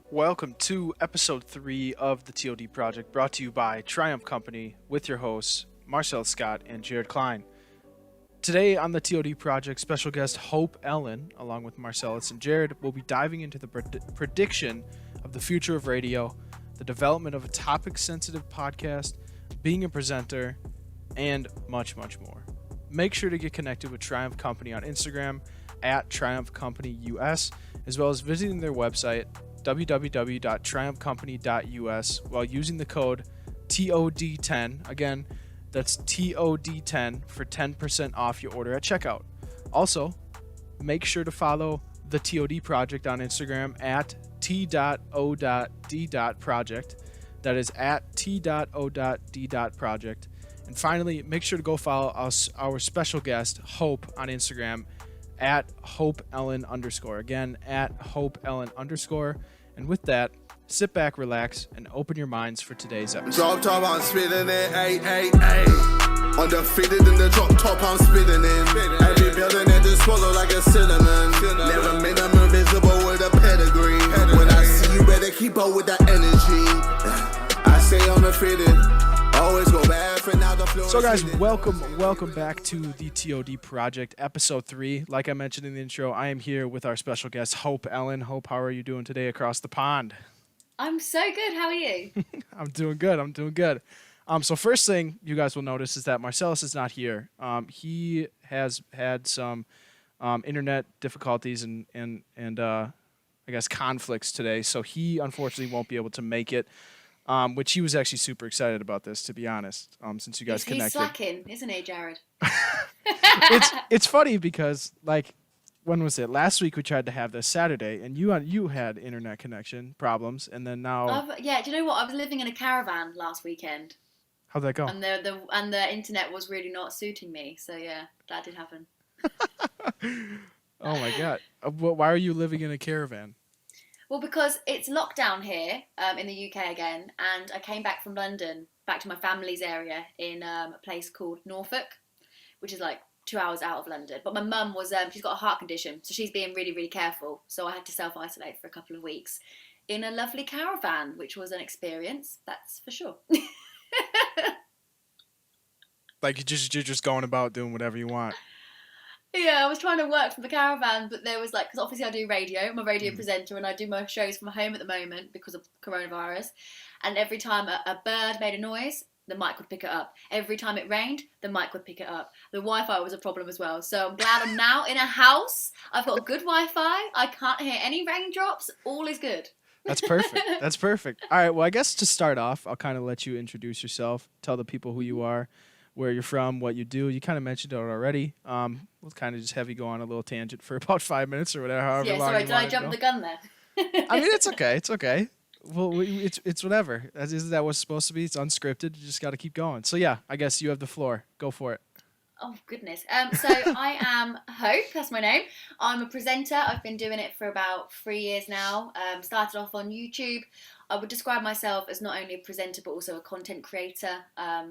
Welcome to episode 3 of the T.O.D. project, brought to you by Triumph Company with your hosts, Marcel Scott and Jared Klein. Today on the T.O.D. project, special guest Hope Ellen, along with Marcellus and Jared, will be diving into the prediction of the future of radio, the development of a topic-sensitive podcast, being a presenter, and much, much more. Make sure to get connected with Triumph Company on Instagram at Triumph Company US, as well as visiting their website www.triumphcompany.us while using the code TOD10. Again, that's TOD10 for 10% off your order at checkout. Also, make sure to follow the TOD project on Instagram at T.O.D.project. That is at T.O.D.project. And finally, make sure to go follow our special guest, Hope, on Instagram at HopeEllen_. Again, at HopeEllen_. And with that, sit back, relax, and open your minds for today's episode. Drop top, I'm spitting it, ayy. Undefeated in the drop top, I'm spitting it. Every building that just swallow like a cinnamon. Never made them invisible with a pedigree. When I see you, better keep up with that energy. I stay undefeated. Always go bad for now the floor. So guys, welcome back to the TOD project, episode 3. Like I mentioned in the intro, I am here with our special guest, Hope Ellen. Hope, how are you doing today across the pond? I'm so good. How are you? I'm doing good. So first thing you guys will notice is that Marcellus is not here. He has had some internet difficulties and I guess conflicts today, so he unfortunately won't be able to make it. Which he was actually super excited about this, to be honest, since you guys connected. He's slacking, isn't he, Jared? It's funny because, like, when was it? Last week we tried to have this Saturday, and you had internet connection problems, and then now... Yeah, do you know what? I was living in a caravan last weekend. How'd that go? And the internet was really not suiting me, so yeah, that did happen. Oh my God. Why are you living in a caravan? Well, because it's lockdown here in the UK again, and I came back from London, back to my family's area in a place called Norfolk, which is like 2 hours out of London. But my mum was, she's got a heart condition, so she's being really, really careful. So I had to self-isolate for a couple of weeks in a lovely caravan, which was an experience, that's for sure. Like you're just going about doing whatever you want. Yeah, I was trying to work from the caravan, but there was like, because obviously I do radio, I'm a radio presenter, and I do my shows from home at the moment because of coronavirus. And every time a bird made a noise, the mic would pick it up. Every time it rained, the mic would pick it up. The Wi-Fi was a problem as well. So I'm glad I'm now in a house. I've got good Wi-Fi. I can't hear any raindrops. All is good. That's perfect. All right, well, I guess to start off, I'll kind of let you introduce yourself, tell the people who you are, where you're from, what you do. You kind of mentioned it already. We'll kind of just have you go on a little tangent for about 5 minutes or whatever. However long sorry, you did want I to jump go. the gun there? I mean, it's okay. Well, it's whatever. Isn't that what's supposed to be? It's unscripted. You just got to keep going. So yeah, I guess you have the floor. Go for it. Oh, goodness. So I am Hope, that's my name. I'm a presenter. I've been doing it for about 3 years now. Started off on YouTube. I would describe myself as not only a presenter, but also a content creator.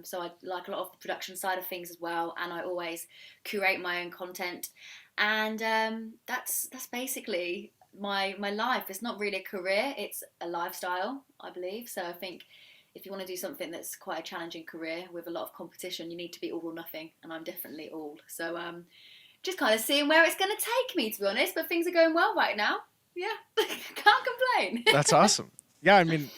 So I like a lot of the production side of things as well. And I always curate my own content. And that's basically my life. It's not really a career. It's a lifestyle, I believe. So I think if you want to do something that's quite a challenging career with a lot of competition, you need to be all or nothing, and I'm definitely all. So just kind of seeing where it's going to take me, to be honest, but things are going well right now. Yeah, can't complain. That's awesome. Yeah, I mean,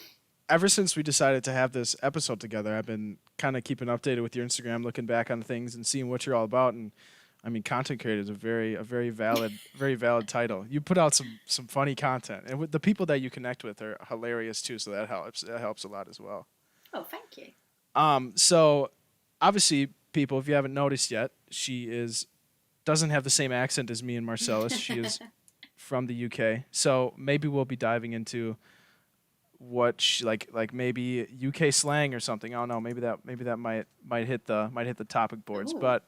ever since we decided to have this episode together, I've been kind of keeping updated with your Instagram, looking back on things and seeing what you're all about. And I mean, content creator is a very valid title. You put out some funny content, and with the people that you connect with are hilarious too. So that helps. That helps a lot as well. Oh, thank you. So obviously, people, if you haven't noticed yet, she doesn't have the same accent as me and Marcellus. She is from the UK. So maybe we'll be diving into what she, like maybe UK slang or something. I don't know. Maybe that might hit the topic boards. Ooh. But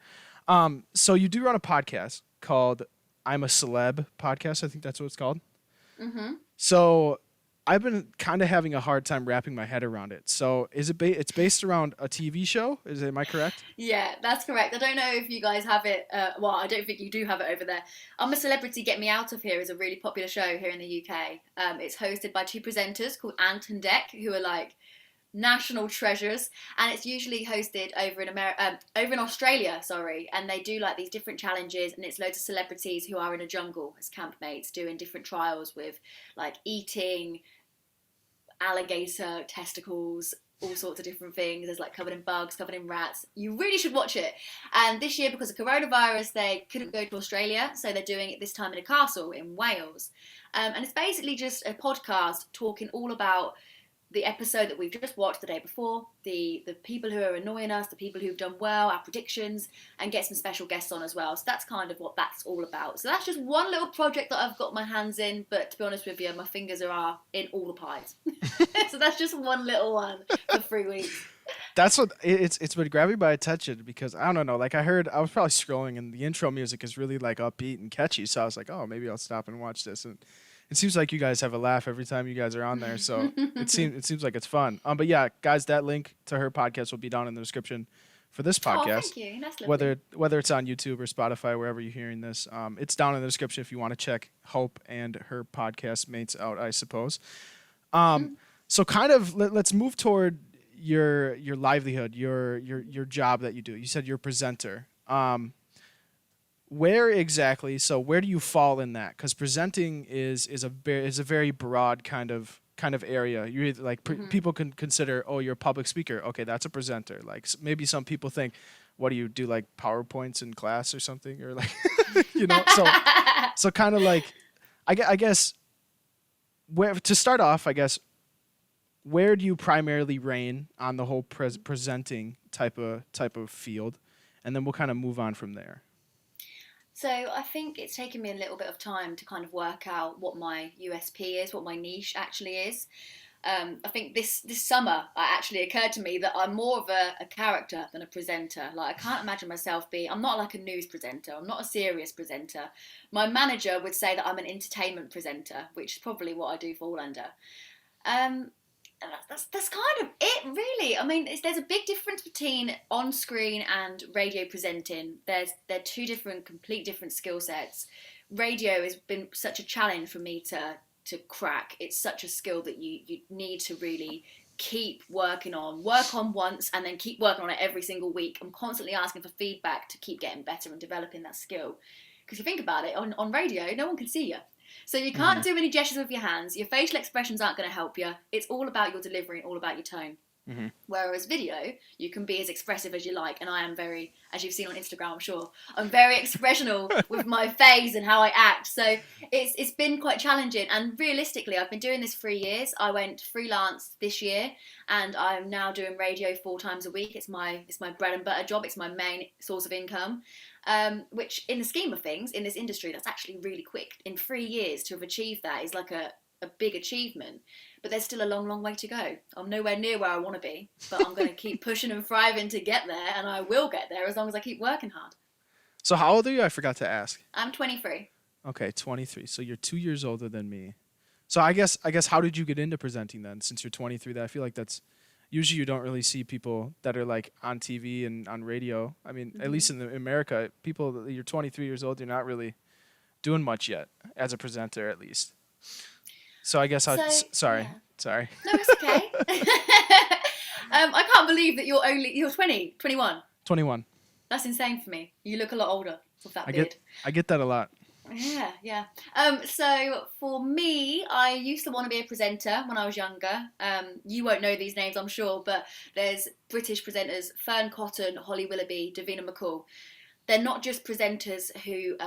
so you do run a podcast called I'm a Celeb podcast. I think that's what it's called. Mm-hmm. So I've been kind of having a hard time wrapping my head around it. So is it it's based around a TV show? Am I correct? Yeah, that's correct. I don't know if you guys have it. Well, I don't think you do have it over there. I'm a Celebrity, Get Me Out of Here is a really popular show here in the UK. It's hosted by two presenters called Ant and Dec, who are like national treasures, and it's usually hosted over in over in Australia, sorry, and they do like these different challenges, and it's loads of celebrities who are in a jungle as campmates doing different trials with like eating alligator testicles, all sorts of different things. There's like covered in bugs, covered in rats. You really should watch it. And this year, because of coronavirus, they couldn't go to Australia, so they're doing it this time in a castle in Wales. And it's basically just a podcast talking all about the episode that we've just watched the day before, the people who are annoying us, the people who've done well, our predictions, and get some special guests on as well. So that's kind of what that's all about. So that's just one little project that I've got my hands in, but to be honest with you, my fingers are in all the pies. So that's just one little one for 3 weeks. That's what it's been grabbing my attention because I don't know. Like I was probably scrolling and the intro music is really like upbeat and catchy. So I was like, oh, maybe I'll stop and watch this. And it seems like you guys have a laugh every time you guys are on there, so it seems like it's fun. But yeah, guys, that link to her podcast will be down in the description for this podcast. Oh, thank you. That's lovely. Whether it's on YouTube or Spotify, wherever you're hearing this, it's down in the description if you want to check Hope and her podcast mates out, I suppose. So kind of let's move toward your livelihood, your job that you do. You said you're a presenter. Where exactly? So where do you fall in that? Because presenting is a very broad kind of area. You either like people can consider, oh, you're a public speaker. Okay, that's a presenter. Like maybe some people think, what do you do, like PowerPoints in class or something, or like you know? So kind of like, I guess where to start off, I guess. Where do you primarily reign on the whole presenting type of field, and then we'll kind of move on from there. So I think it's taken me a little bit of time to kind of work out what my USP is, what my niche actually is. I think this summer it actually occurred to me that I'm more of a character than a presenter. Like I can't imagine myself I'm not like a news presenter. I'm not a serious presenter. My manager would say that I'm an entertainment presenter, which is probably what I do fall under. That's kind of it, really. I mean, there's a big difference between on-screen and radio presenting. They're two complete different skill sets. Radio has been such a challenge for me to crack. It's such a skill that you need to really keep working on. Work on once and then keep working on it every single week. I'm constantly asking for feedback to keep getting better and developing that skill. Because you think about it, on radio, no one can see you. So you can't do any gestures with your hands. Your facial expressions aren't going to help you. It's all about your delivery and all about your tone. Mm-hmm. Whereas video, you can be as expressive as you like. And I am very, as you've seen on Instagram, I'm sure, I'm very expressional with my face and how I act. So it's been quite challenging. And realistically, I've been doing this 3 years. I went freelance this year and I'm now doing radio 4 times a week. It's my bread and butter job. It's my main source of income. Which in the scheme of things, in this industry, that's actually really quick. In 3 years to have achieved that is like a big achievement. But there's still a long, long way to go. I'm nowhere near where I want to be, but I'm going to keep pushing and thriving to get there, and I will get there as long as I keep working hard. So how old are you? I forgot to ask. I'm 23. Okay, 23. So you're 2 years older than me. So I guess how did you get into presenting then, since you're 23? That I feel like that's usually you don't really see people that are like on TV and on radio. I mean, at least in America, people, you're 23 years old, you're not really doing much yet as a presenter, at least. So I guess sorry. No, it's okay. I can't believe that you're 20, 21. 21. That's insane for me. You look a lot older with that beard. I get that a lot. Yeah. So for me, I used to want to be a presenter when I was younger. You won't know these names, I'm sure, but there's British presenters, Fern Cotton, Holly Willoughby, Davina McCall. They're not just presenters who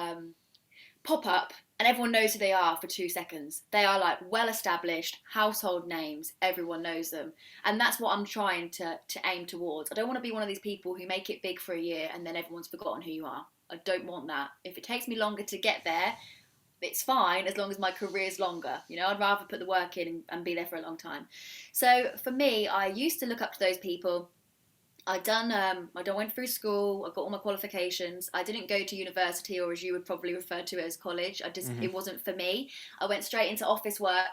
pop up and everyone knows who they are for 2 seconds. They are like well-established household names. Everyone knows them. And that's what I'm trying to aim towards. I don't want to be one of these people who make it big for a year and then everyone's forgotten who you are. I don't want that. If it takes me longer to get there, it's fine as long as my career's longer. You know, I'd rather put the work in and be there for a long time. So for me, I used to look up to those people. I went through school, I got all my qualifications. I didn't go to university, or as you would probably refer to it as college. It wasn't for me. I went straight into office work.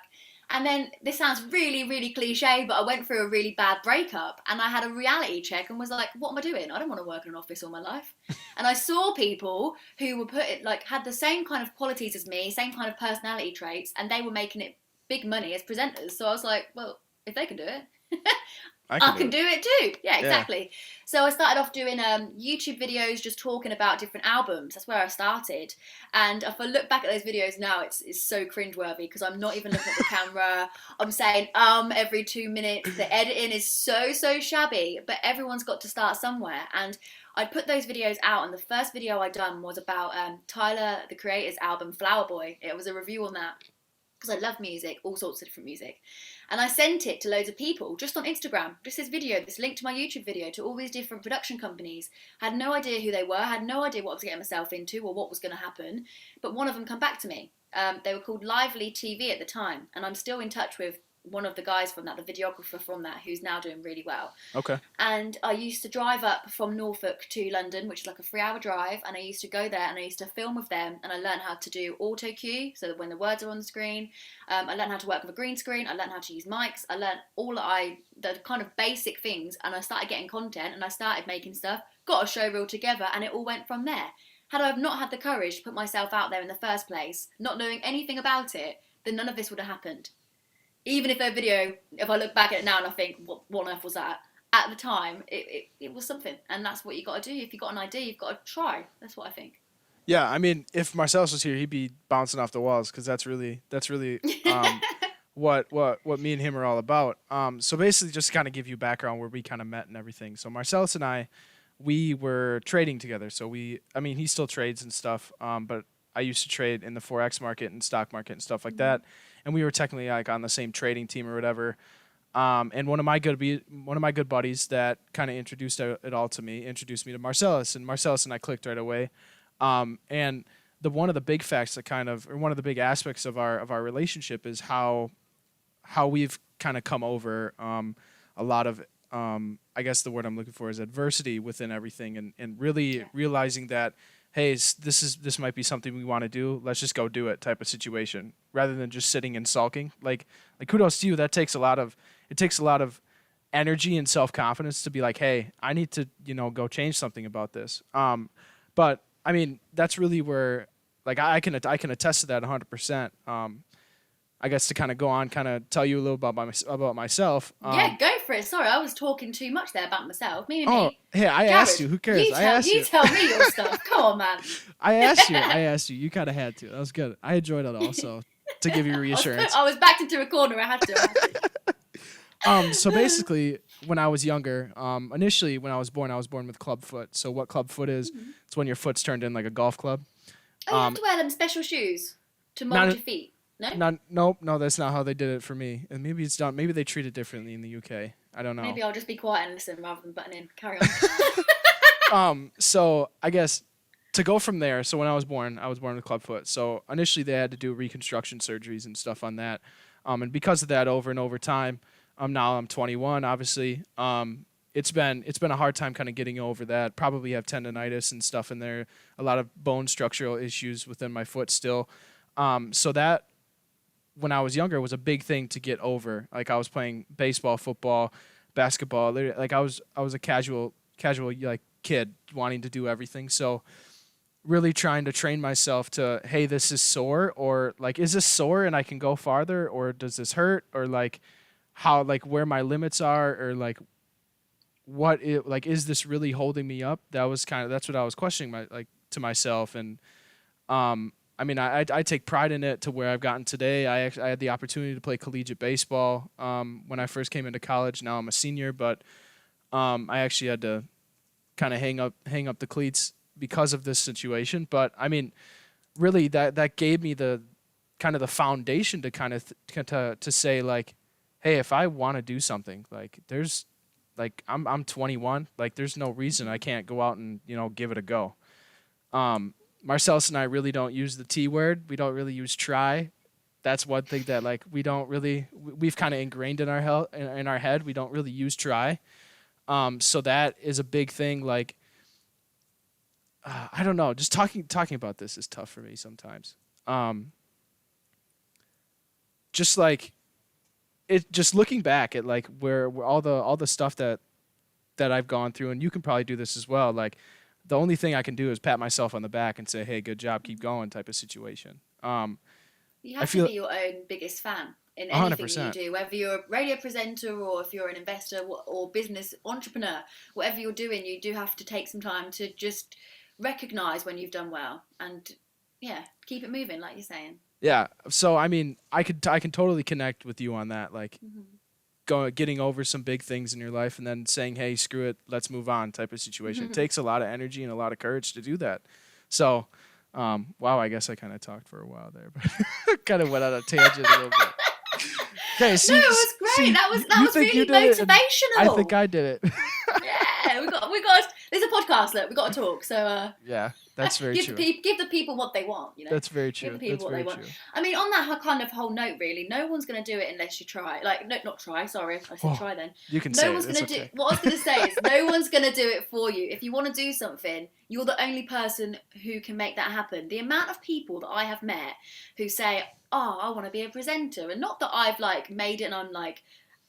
And then this sounds really, really cliche, but I went through a really bad breakup and I had a reality check and was like, what am I doing? I don't want to work in an office all my life. And I saw people who were had the same kind of qualities as me, same kind of personality traits, and they were making it big money as presenters. So I was like, well, if they can do it, I can do it too. Yeah, exactly. Yeah. So I started off doing YouTube videos, just talking about different albums. That's where I started. And if I look back at those videos now, it's so cringeworthy because I'm not even looking at the camera. I'm saying every 2 minutes. The editing is so shabby. But everyone's got to start somewhere. And I put those videos out, and the first video I done was about Tyler, the Creator's album Flower Boy. It was a review on that. Because I love music, all sorts of different music. And I sent it to loads of people, just on Instagram. Just this video, this link to my YouTube video, to all these different production companies. I had no idea who they were, had no idea what I was getting myself into or what was going to happen. But one of them come back to me. They were called Lively TV at the time. And I'm still in touch with one of the guys from that, the videographer from that, who's now doing really well. Okay. And I used to drive up from Norfolk to London, which is like a 3-hour drive, and I used to go there and I used to film with them, and I learned how to do auto cue, so that when the words are on the screen. I learned how to work with a green screen. I learned how to use mics. I learned the kind of basic things, and I started getting content, and I started making stuff, got a show reel together, and it all went from there. Had I not had the courage to put myself out there in the first place, not knowing anything about it, then none of this would have happened. Even if their video, if I look back at it now and I think, what on earth was that? At the time, it was something. And that's what you got to do. If you've got an idea, you've got to try. That's what I think. Yeah, I mean, if Marcellus was here, he'd be bouncing off the walls because that's really what me and him are all about. So basically, just to kind of give you background where we kind of met and everything. So Marcellus and I, we were trading together. So he still trades and stuff, but I used to trade in the Forex market and stock market and stuff like that. And we were technically like on the same trading team or whatever. And one of my good buddies that kind of introduced it all to me, introduced me to Marcellus, and Marcellus and I clicked right away. And one of the big facts one of the big aspects of our relationship is how we've kind of come over a lot of I guess the word I'm looking for is adversity within everything, and really realizing that, hey, this might be something we want to do. Let's just go do it type of situation, rather than just sitting and sulking. Like kudos to you. That takes a lot of energy and self-confidence to be like, hey, I need to go change something about this. But I mean, that's really where like I can attest to that 100%. I guess to kind of go on, kind of tell you a little about myself. Yeah, go for it. Sorry, I was talking too much there about myself. Me. Hey, I Jared, asked you. Who cares? You tell me your stuff. Come on, man. I asked you. You kind of had to. That was good. I enjoyed it also, to give you reassurance. I was backed into a corner. I had to. So basically, when I was younger, initially when I was born with club foot. So what club foot is? It's when your foot's turned in like a golf club. Oh, you have to wear them special shoes to mold your feet. No, that's not how they did it for me. And maybe it's done. Maybe they treat it differently in the UK. I don't know. Maybe I'll just be quiet and listen rather than button in. Carry on. So I guess to go from there. So when I was born with clubfoot. So initially they had to do reconstruction surgeries and stuff on that. And because of that, over and over time, now I'm 21. Obviously, it's been a hard time kind of getting over that. Probably have tendonitis and stuff in there. A lot of bone structural issues within my foot still. So that, when I was younger, was a big thing to get over. Like I was playing baseball, football, basketball. Like I was a casual like kid wanting to do everything. So really trying to train myself to, hey, this is sore, or like, is this sore and I can go farther, or does this hurt, or like how, like where my limits are, or like is this really holding me up? That's what I was questioning to myself. And I mean, I take pride in it to where I've gotten today. I had the opportunity to play collegiate baseball when I first came into college. Now I'm a senior, but I actually had to kind of hang up the cleats because of this situation. But I mean, really, that gave me the kind of the foundation to kind of to say like, hey, if I want to do something, like there's like I'm 21, like there's no reason I can't go out and give it a go. Marcellus and I really don't use the T word. We don't really use try. That's one thing that like we've kind of ingrained in our head. We don't really use try. So that is a big thing. Like I don't know. Just talking about this is tough for me sometimes. Just like it just looking back at like where all the stuff that I've gone through, and you can probably do this as well. Like the only thing I can do is pat myself on the back and say, "Hey, good job, keep going," type of situation. You I have feel to be your own biggest fan in a hundred anything you percent. do, whether you're a radio presenter or if you're an investor or business entrepreneur, whatever you're doing, you do have to take some time to just recognize when you've done well and yeah, keep it moving, like you're saying. Yeah. So I mean, I can totally connect with you on that. Like getting over some big things in your life and then saying, "Hey, screw it, let's move on," type of situation. It takes a lot of energy and a lot of courage to do that. So, wow, I guess I kind of talked for a while there, but kind of went on a tangent a little bit. Okay, No, it was great. That was really motivational. I think I did it. Yeah, we got. There's a podcast. Look, we got to talk. So yeah, that's very true. Give the people what they want. You know, that's very true. Give the people what they want. I mean, on that kind of whole note, really, no one's going to do it unless you try. Like, no, not try. Sorry, I said try. Then you can. No one's going to do. What I was going to say is, no one's going to do it for you. If you want to do something, you're the only person who can make that happen. The amount of people that I have met who say, "Oh, I want to be a presenter," and not that I've like made it and I'm like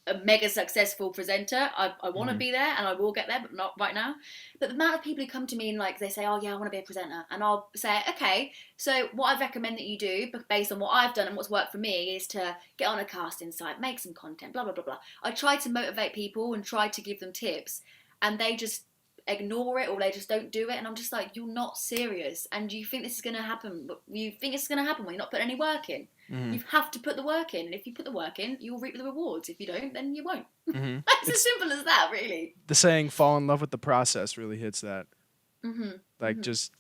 a mega successful presenter. I want to be there and I will get there, but not right now. But the amount of people who come to me and like they say, "Oh yeah, I want to be a presenter," and I'll say, "Okay, so what I recommend that you do, based on what I've done and what's worked for me, is to get on a casting site, make some content, blah blah blah blah." I try to motivate people and try to give them tips, and they just ignore it or they just don't do it, and I'm just like, you're not serious, and you think this is going to happen. You think it's going to happen when you're not putting any work in. You have to put the work in, and if you put the work in, you'll reap the rewards. If you don't, then you won't. It's as simple as that, really. The saying "fall in love with the process" really hits that. Like just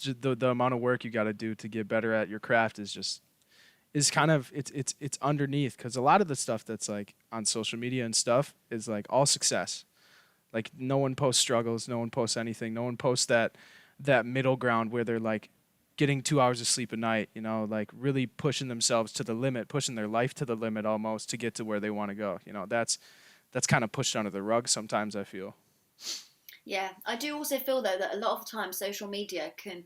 the amount of work you got to do to get better at your craft is kind of it's underneath, because a lot of the stuff that's like on social media and stuff is like all success. Like no one posts struggles, no one posts anything, no one posts that middle ground where they're like getting 2 hours of sleep a night, you know, like really pushing themselves to the limit, pushing their life to the limit almost to get to where they want to go. You know, that's kind of pushed under the rug sometimes, I feel. Yeah, I do also feel though that a lot of times social media can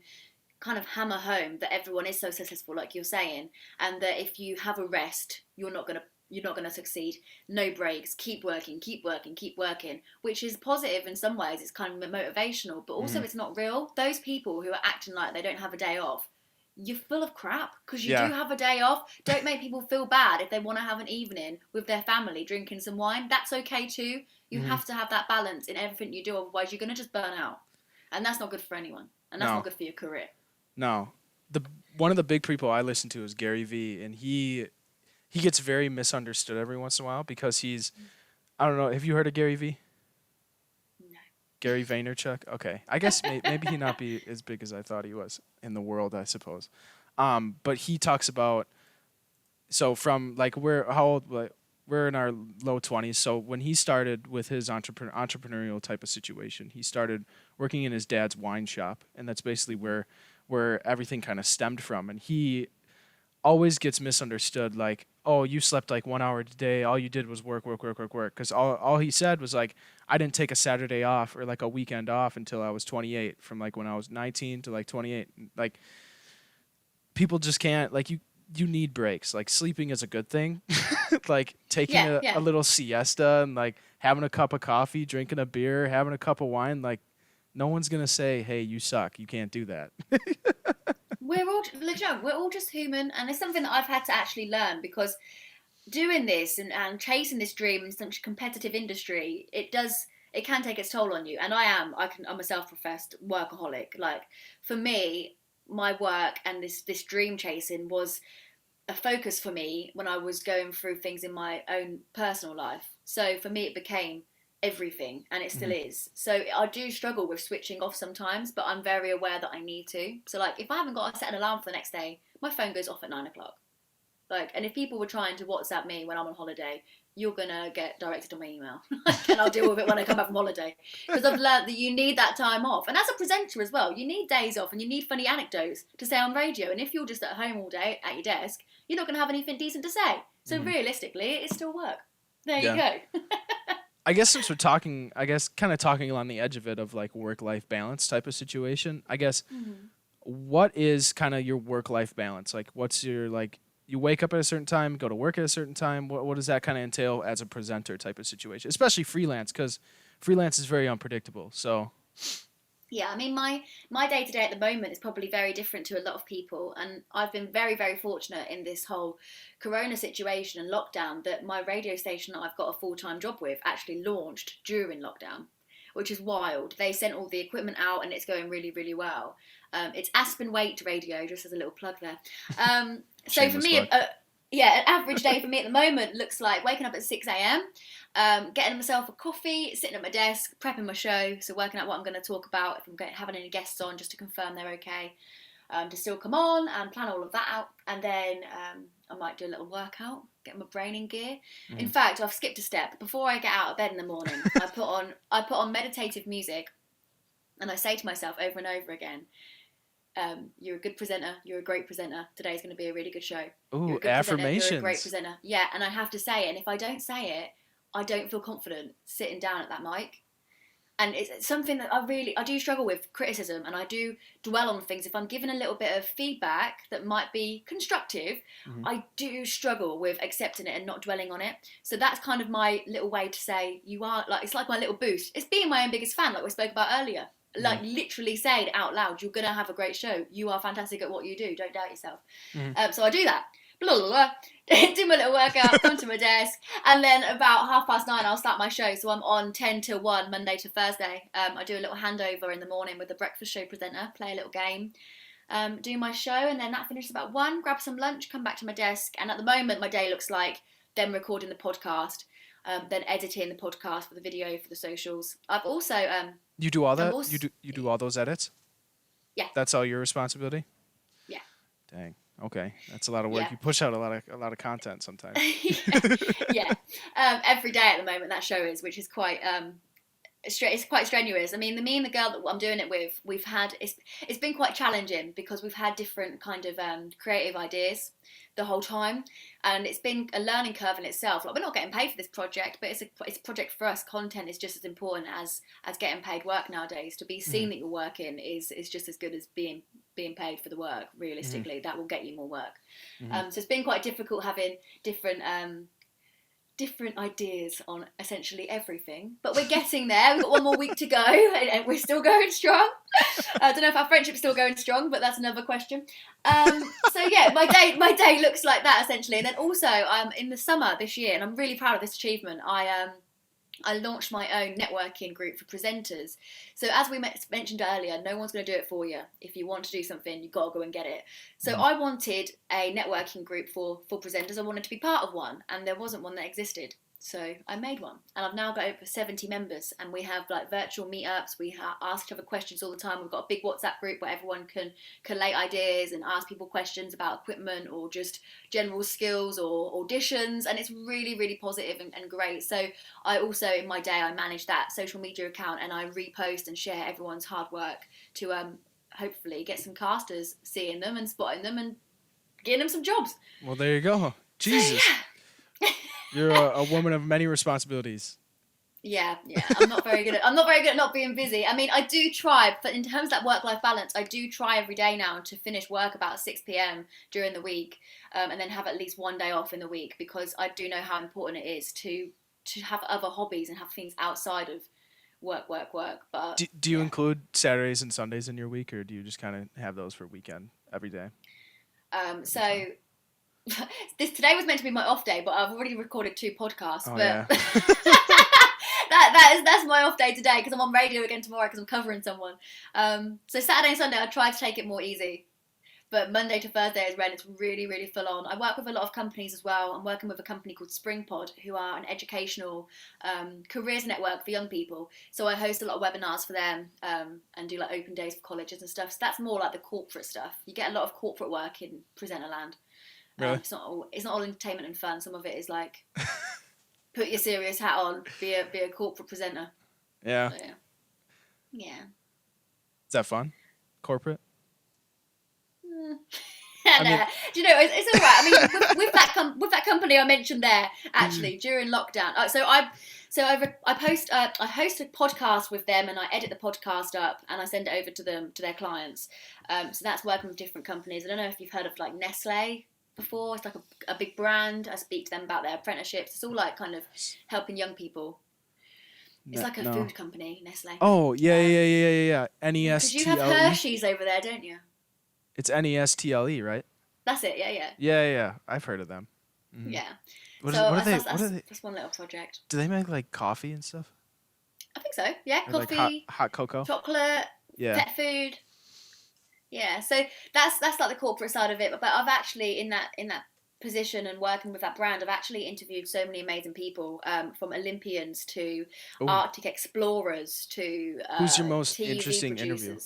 kind of hammer home that everyone is so successful, like you're saying, and that if you have a rest, you're not gonna succeed. No breaks, keep working, which is positive in some ways. It's kind of motivational, but also it's not real. Those people who are acting like they don't have a day off, you're full of crap, because you do have a day off. Don't make people feel bad if they want to have an evening with their family drinking some wine. That's okay too. You have to have that balance in everything you do, otherwise you're going to just burn out, and that's not good for anyone, and that's not good for your career. No. One of the big people I listen to is Gary Vee, and he gets very misunderstood every once in a while because I don't know, have you heard of Gary Vee? No. Gary Vaynerchuk? Okay. I guess maybe he not be as big as I thought he was in the world, I suppose. But he talks about, so from like how old, like we're in our low 20s. So when he started with his entrepreneurial type of situation, he started working in his dad's wine shop, and that's basically where everything kind of stemmed from. And he always gets misunderstood, like, "Oh, you slept like 1 hour a day. All you did was work." Because all he said was like, "I didn't take a Saturday off or like a weekend off until I was 28. From like when I was 19 to like 28." Like, people just can't, like, you need breaks. Like, sleeping is a good thing. Like taking a little siesta and like having a cup of coffee, drinking a beer, having a cup of wine. Like, no one's gonna say, "Hey, you suck. You can't do that." We're all just human, and it's something that I've had to actually learn, because doing this and chasing this dream in such a competitive industry, it can take its toll on you. And I'm a self-professed workaholic. Like, for me, my work and this dream chasing was a focus for me when I was going through things in my own personal life. So for me, it became everything, and it still is. So I do struggle with switching off sometimes, but I'm very aware that I need to. So like, if I haven't got to set an alarm for the next day, my phone goes off at 9 o'clock. Like, and if people were trying to WhatsApp me when I'm on holiday, you're gonna get directed on my email, and I'll deal with it when I come back from holiday. Because I've learned that you need that time off, and as a presenter as well, you need days off, and you need funny anecdotes to say on radio. And if you're just at home all day at your desk, you're not gonna have anything decent to say. So realistically, it's still work. There you go. I guess since we're talking, kind of talking along the edge of it, of like work-life balance type of situation, I guess, what is kind of your work-life balance? Like, what's your, like, you wake up at a certain time, go to work at a certain time? What does that kind of entail as a presenter type of situation, especially freelance? Because freelance is very unpredictable. So Yeah, I mean, my day to day at the moment is probably very different to a lot of people, and I've been very, very fortunate in this whole Corona situation and lockdown that my radio station that I've got a full-time job with actually launched during lockdown, which is wild. They sent all the equipment out, and it's going really, really well. It's Aspen Weight Radio, just as a little plug there. So for shameless me, plug. yeah, an average day for me at the moment looks like waking up at 6 a.m, getting myself a coffee, sitting at my desk, prepping my show, so working out what I'm going to talk about, if I'm having any guests on, just to confirm they're okay, to still come on and plan all of that out. And then I might do a little workout, get my brain in gear. In fact, I've skipped a step. Before I get out of bed in the morning, I put on meditative music, and I say to myself over and over again, you're a good presenter, you're a great presenter, today's going to be a really good show. You're Ooh, a good affirmations. presenter, you're a great presenter. Yeah, and I have to say it, and if I don't say it, I don't feel confident sitting down at that mic. And it's something that I do struggle with, criticism, and I do dwell on things. If I'm given a little bit of feedback that might be constructive, I do struggle with accepting it and not dwelling on it. So that's kind of my little way to say, you are, like, it's like my little boost. It's being my own biggest fan, like we spoke about earlier. Like, literally saying out loud, you're going to have a great show. You are fantastic at what you do. Don't doubt yourself. So I do that. Blah, blah, blah. Do my little workout, come to my desk, and then about 9:30 I'll start my show. So I'm on 10 till 1, Monday to Thursday. I do a little handover in the morning with the breakfast show presenter, play a little game, do my show, and then that finishes about 1, grab some lunch, come back to my desk. And at the moment, my day looks like them recording the podcast, then editing the podcast for the video, for the socials. I've also... You do all that? also- You do all those edits? Yeah. That's all your responsibility? Yeah. Dang. Okay, that's a lot of work. Yeah. You push out a lot of content sometimes. Yeah. Every day at the moment that show is, which is quite it's quite strenuous. I mean, me and the girl that I'm doing it with, we've had it's been quite challenging because we've had different kind of creative ideas the whole time, and it's been a learning curve in itself. Like, we're not getting paid for this project, but it's a project for us. Content is just as important as getting paid work nowadays. To be seen that you're working is just as good as being paid for the work. Realistically, that will get you more work. So it's been quite difficult having different ideas on essentially everything, but we're getting there. We've got one more week to go, and we're still going strong. I don't know if our friendship's still going strong, but that's another question. So yeah, my day looks like that essentially. And then also, in the summer this year, and I'm really proud of this achievement, I launched my own networking group for presenters. So as we mentioned earlier, no one's going to do it for you. If you want to do something, you've got to go and get it. So I wanted a networking group for presenters. I wanted to be part of one, and there wasn't one that existed. So I made one, and I've now got over 70 members, and we have like virtual meetups. We ask each other questions all the time. We've got a big WhatsApp group where everyone can collate ideas and ask people questions about equipment or just general skills or auditions, and it's really, really positive and great. So I also, in my day, I manage that social media account, and I repost and share everyone's hard work to hopefully get some casters seeing them and spotting them and getting them some jobs. Well, there you go. Jesus. So, yeah. You're a woman of many responsibilities. Yeah. I'm not very good at not being busy. I mean, I do try, but in terms of that work-life balance, I do try every day now to finish work about 6 p.m. during the week, and then have at least one day off in the week, because I do know how important it is to have other hobbies and have things outside of work. But Do you include Saturdays and Sundays in your week, or do you just kind of have those for weekend every day? So today was meant to be my off day, but I've already recorded 2 podcasts. Oh, but yeah. that's my off day today, because I'm on radio again tomorrow because I'm covering someone. So Saturday and Sunday I try to take it more easy, but Monday to Thursday is when it's really, really full on. I work with a lot of companies as well. I'm working with a company called SpringPod, who are an educational careers network for young people. So I host a lot of webinars for them, and do like open days for colleges and stuff. So that's more like the corporate stuff. You get a lot of corporate work in presenter land. Really? It's not all entertainment and fun. Some of it is like put your serious hat on, be a corporate presenter. Yeah. So, yeah. Is that fun? Corporate? And, I mean- do you know, it's all right. I mean, with that company I mentioned there, actually during lockdown. I host a podcast with them, and I edit the podcast up and I send it over to them, to their clients. So that's working with different companies. I don't know if you've heard of like Nestle, before. It's like a big brand. I speak to them about their apprenticeships. It's all like kind of helping young people. It's like a food company, Nestle. Oh, yeah. Because you have Nestle. Hershey's over there, don't you? It's Nestle, right? That's it. Yeah. Yeah. I've heard of them. Mm-hmm. Yeah. What so are they? That's one little project. Do they make like coffee and stuff? I think so. Yeah, Or coffee, like hot cocoa. chocolate, pet food. Yeah, so that's like the corporate side of it. But I've actually in that position and working with that brand, I've actually interviewed so many amazing people, from Olympians to Arctic explorers to Who's your most TV interesting producers. interview?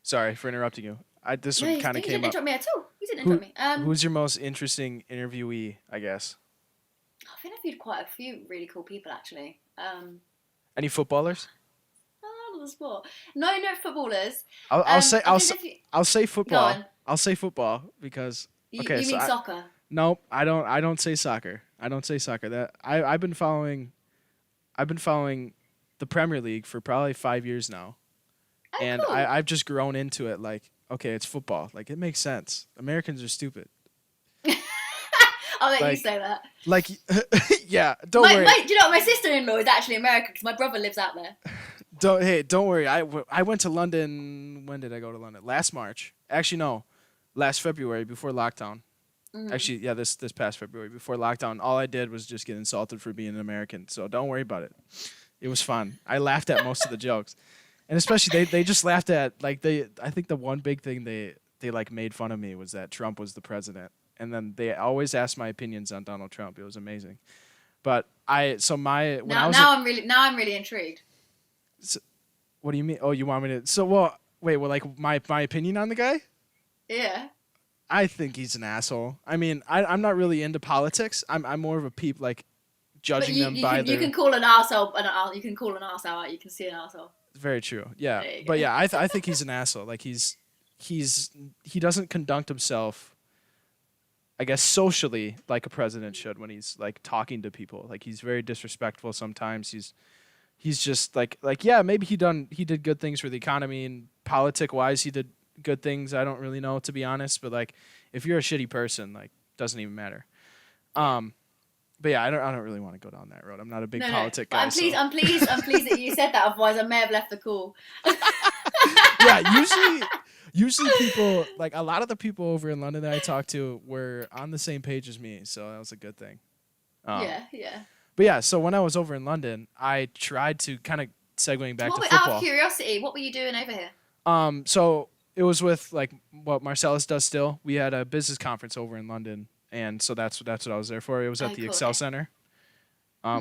Sorry for interrupting you. This No, one kind of came up. You didn't interrupt me at all. You didn't interrupt me. Who's your most interesting interviewee? I guess. I've interviewed quite a few really cool people actually. Any footballers? The sport. No footballers. I'll say football. Go on. I'll say football because You mean soccer? No, I don't say soccer. I don't say soccer. That I've been following the Premier League for probably 5 years now. Oh, and cool. I've just grown into it. Like, okay, it's football. Like, it makes sense. Americans are stupid. I'll let you say that. Like, yeah, don't worry. Do you know what? My sister-in-law is actually American because my brother lives out there. Don't worry. I went to London. When did I go to London? Last March. Actually, no. Last February before lockdown. Mm-hmm. Actually, yeah, this past February before lockdown. All I did was just get insulted for being an American. So don't worry about it. It was fun. I laughed at most of the jokes. And especially they just laughed at I think the one big thing they like made fun of me was that Trump was the president. And then they always asked my opinions on Donald Trump. It was amazing. But now I'm really intrigued. So, what do you mean? Oh, you want me to? So like my opinion on the guy? Yeah. I think he's an asshole. I mean, I'm not really into politics. I'm more of a peep, like judging them by their. You can call an arsehole you can call an arsehole out. You can see an arsehole. Very true. Yeah, but yeah, I think he's an asshole. Like he doesn't conduct himself, I guess, socially like a president should when he's like talking to people. Like he's very disrespectful sometimes. He's just like yeah, maybe he did good things for the economy and politic wise he did good things. I don't really know, to be honest, but like if you're a shitty person, like doesn't even matter. But yeah, I don't really want to go down that road. I'm not a big politic guy. I'm pleased that you said that. Otherwise, I may have left the call. Yeah, usually people, like a lot of the people over in London that I talked to were on the same page as me, so that was a good thing. Yeah. But yeah, so when I was over in London, I tried to kind of segueing back to football. Out of curiosity, what were you doing over here? So it was with like what Marcellus does still. We had a business conference over in London, and so that's what I was there for. It was at the Excel Center.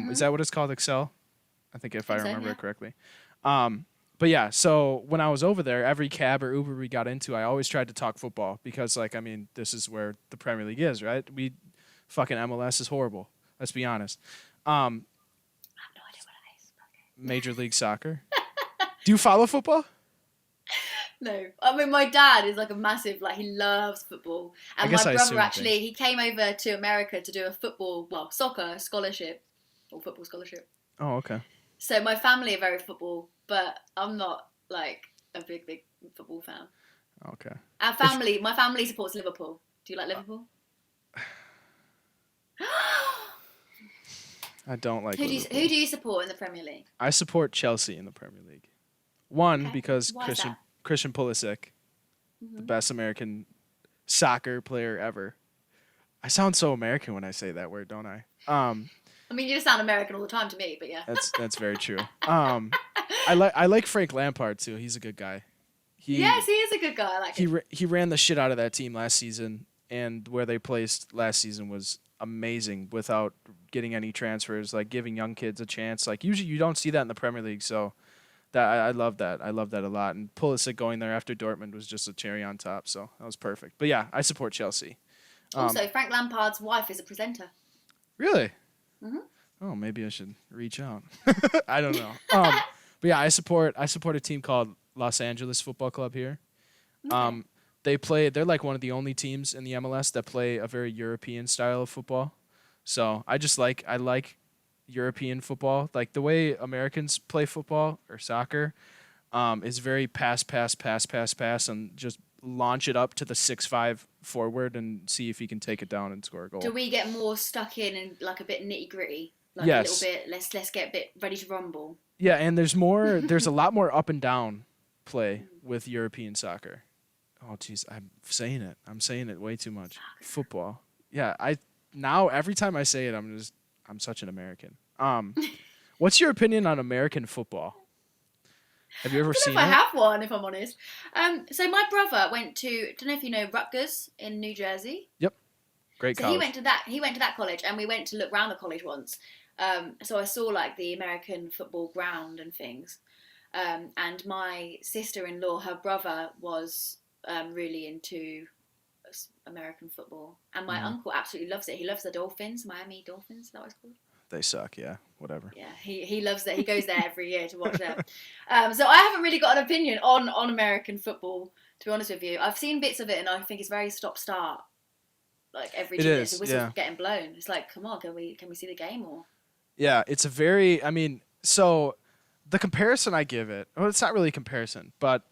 Is that what it's called, Excel? I think if I remember it correctly. But yeah, so when I was over there, every cab or Uber we got into, I always tried to talk football because, like, I mean, this is where the Premier League is, right? Fucking MLS is horrible. Let's be honest. I have no idea what it is. Okay. Major League Soccer. Do you follow football? No. I mean, my dad is like a massive, like, he loves football. And my brother actually, he came over to America to do a soccer scholarship. Or football scholarship. Oh, okay. So my family are very football, but I'm not, like, a big football fan. Okay. My family supports Liverpool. Do you like Liverpool? I don't like Liverpool. Who do you support in the Premier League? I support Chelsea in the Premier League. One, because Why Christian Pulisic, the best American soccer player ever. I sound so American when I say that word, don't I? I mean, you just sound American all the time to me, but yeah. That's very true. I like Frank Lampard too. He's a good guy. Yes, he is a good guy. I like him. He ran the shit out of that team last season, and where they placed last season was amazing without getting any transfers, like giving young kids a chance. Like usually you don't see that in the Premier League, so that I love that. I love that a lot. And Pulisic going there after Dortmund was just a cherry on top, so that was perfect. But yeah, I support Chelsea. Also, Frank Lampard's wife is a presenter. Really? Mm-hmm. Oh, maybe I should reach out. I don't know. But yeah, I support a team called Los Angeles Football Club here. Okay. They're like one of the only teams in the MLS that play a very European style of football. So I like European football. Like the way Americans play football or soccer is very pass, and just launch it up to the 6'5" forward and see if he can take it down and score a goal. Do we get more stuck in and like a bit nitty gritty? Like Yes. a little bit, let's get a bit ready to rumble. Yeah, and there's a lot more up and down play with European soccer. Oh, jeez, I'm saying it way too much. Football. Yeah, now every time I say it, I'm such an American. What's your opinion on American football? Have you ever seen I it? don't know if I have one, if I'm honest. So my brother went to, don't know if you know Rutgers in New Jersey. Yep, great So college. he went to that college, and we went to look round the college once. So I saw like the American football ground and things. And my sister-in-law, her brother was really into American football, and my uncle absolutely loves it. He loves the Dolphins, Miami Dolphins. Is that what it's called? They suck. Yeah, whatever. Yeah, he loves it. He goes there every year to watch them. So I haven't really got an opinion on American football, to be honest with you. I've seen bits of it, and I think it's very stop-start. Like every 2 minutes, the whistle's getting blown. It's like, come on, can we see the game or? Yeah, it's a very. I mean, so the comparison I give it. Well, it's not really a comparison, but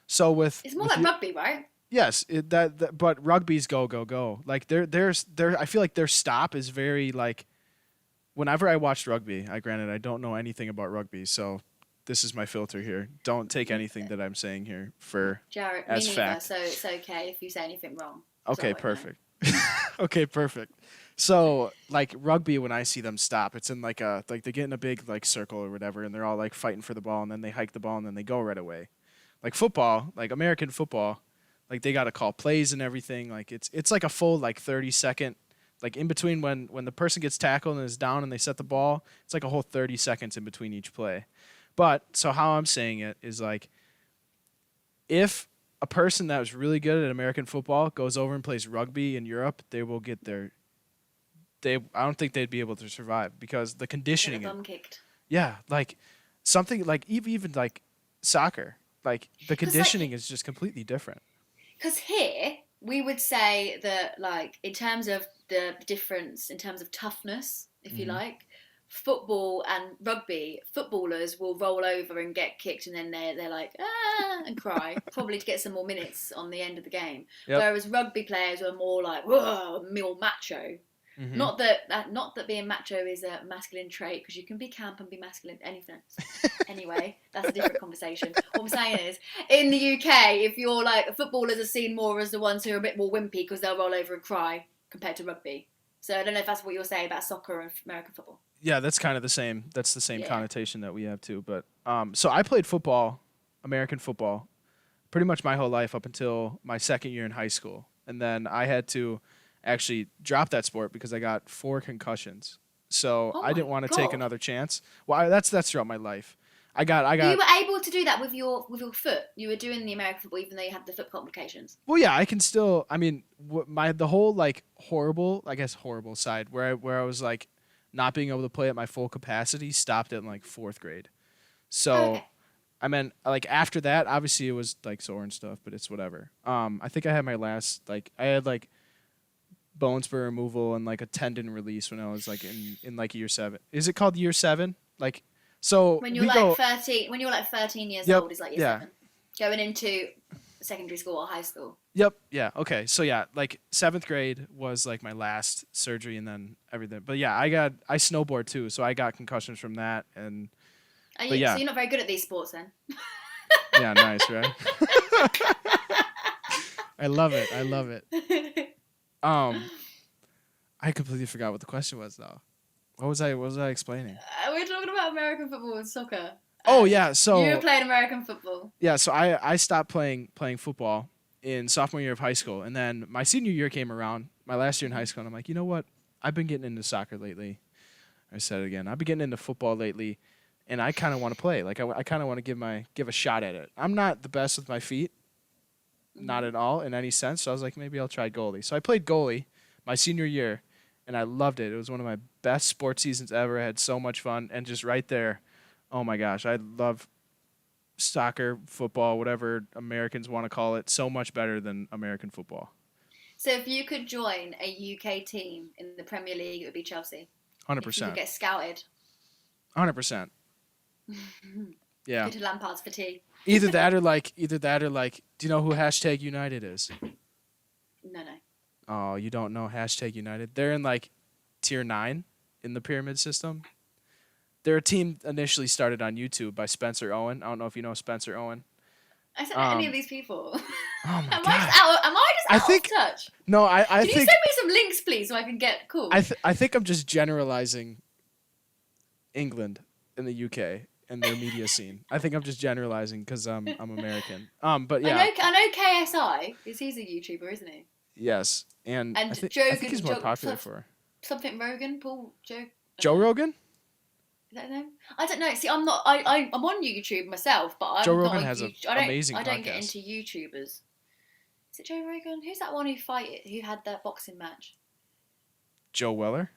so with. It's more like rugby, right? Yes, but rugby's go. Like there's I feel like their stop is very like. Whenever I watched rugby, granted I don't know anything about rugby, so this is my filter here. Don't take anything that I'm saying here for Jared, as me fact. So it's okay if you say anything wrong. Okay, perfect. Okay, perfect. So like rugby, when I see them stop, it's in like they get in a big like circle or whatever, and they're all like fighting for the ball, and then they hike the ball, and then they go right away. Like football, like American football, like they got to call plays and everything. Like it's like a full like 30-second. Like in between when the person gets tackled and is down and they set the ball, it's like a whole 30 seconds in between each play. But so how I'm saying it is like if a person that was really good at American football goes over and plays rugby in Europe, they will get I don't think they'd be able to survive because the conditioning. Get bum kicked. Yeah, like something like even like soccer, like the conditioning is just completely different. Because here we would say that, like, in terms of the difference, in terms of toughness, if you like, football and rugby, footballers will roll over and get kicked, and then they're like and cry, probably to get some more minutes on the end of the game. Yep. Whereas rugby players are more like whoa, more macho. Mm-hmm. Not that being macho is a masculine trait, because you can be camp and be masculine. Anything. Anyway, that's a different conversation. What I'm saying is, in the UK, if you're like, footballers are seen more as the ones who are a bit more wimpy because they'll roll over and cry compared to rugby. So I don't know if that's what you're saying about soccer and American football. Yeah, that's kind of the same. That's the same connotation that we have too. But so I played football, American football, pretty much my whole life up until my second year in high school, and then I had to actually drop that sport because I got 4 concussions. So I didn't want to take another chance. Well, that's throughout my life. I got. You were able to do that with your foot. You were doing the American football even though you had the foot complications. Well, yeah, I can still. I mean, the whole like horrible side where I was like not being able to play at my full capacity stopped in like 4th grade. So, I mean, like after that, obviously it was like sore and stuff, but it's whatever. I think I had my last I had like bone spur removal and like a tendon release when I was like in like year 7. Is it called year 7? Like so when you're like 13. When you're like 13 years old is like year 7. Going into secondary school or high school. Yep. Yeah. Okay. So yeah, like 7th grade was like my last surgery and then everything. But yeah, I snowboard too, so I got concussions from that and. So you're not very good at these sports then. Yeah. Nice, right? I love it. I completely forgot what the question was though. What was I explaining? We're talking about American football and soccer. Oh yeah, so you were playing American football. Yeah, so I stopped playing football in sophomore year of high school, and then my senior year came around, my last year in high school, and I'm like, you know what? I've been getting into soccer lately. I said it again. I've been getting into football lately, and I kind of want to play. Like I kind of want to give a shot at it. I'm not the best with my feet, not at all in any sense. So I was like, maybe I'll try goalie. So I played goalie my senior year, and I loved it. It was one of my best sports seasons ever. I had so much fun, and just right there, oh my gosh, I love soccer, football, whatever Americans want to call it, so much better than American football. So if you could join a UK team in the Premier League, it would be Chelsea. 100%. If you could get scouted. 100%. Yeah. Go to Lampard's for tea. Either that or like, do you know who #United is? No. Oh, you don't know #United? They're in like tier 9 in the pyramid system. They're a team initially started on YouTube by Spencer Owen. I don't know if you know Spencer Owen. I don't know any of these people. Oh my Am god! I just out of touch? No, I Can you think send me some links, please, so I can get cool? I think I'm just generalizing England and the UK and their media scene. I think I'm just generalizing because I'm American. But yeah, I know KSI. He's a YouTuber, isn't he? yes, and And I think he's more popular for something Rogan, Joe Rogan. Is that his name? I don't know. See, I'm not. I'm on YouTube myself, but I'm Joe not. Rogan has an amazing I don't podcast. get into YouTubers. Is it Joe Rogan? Who's that one who had that boxing match? Joe Weller.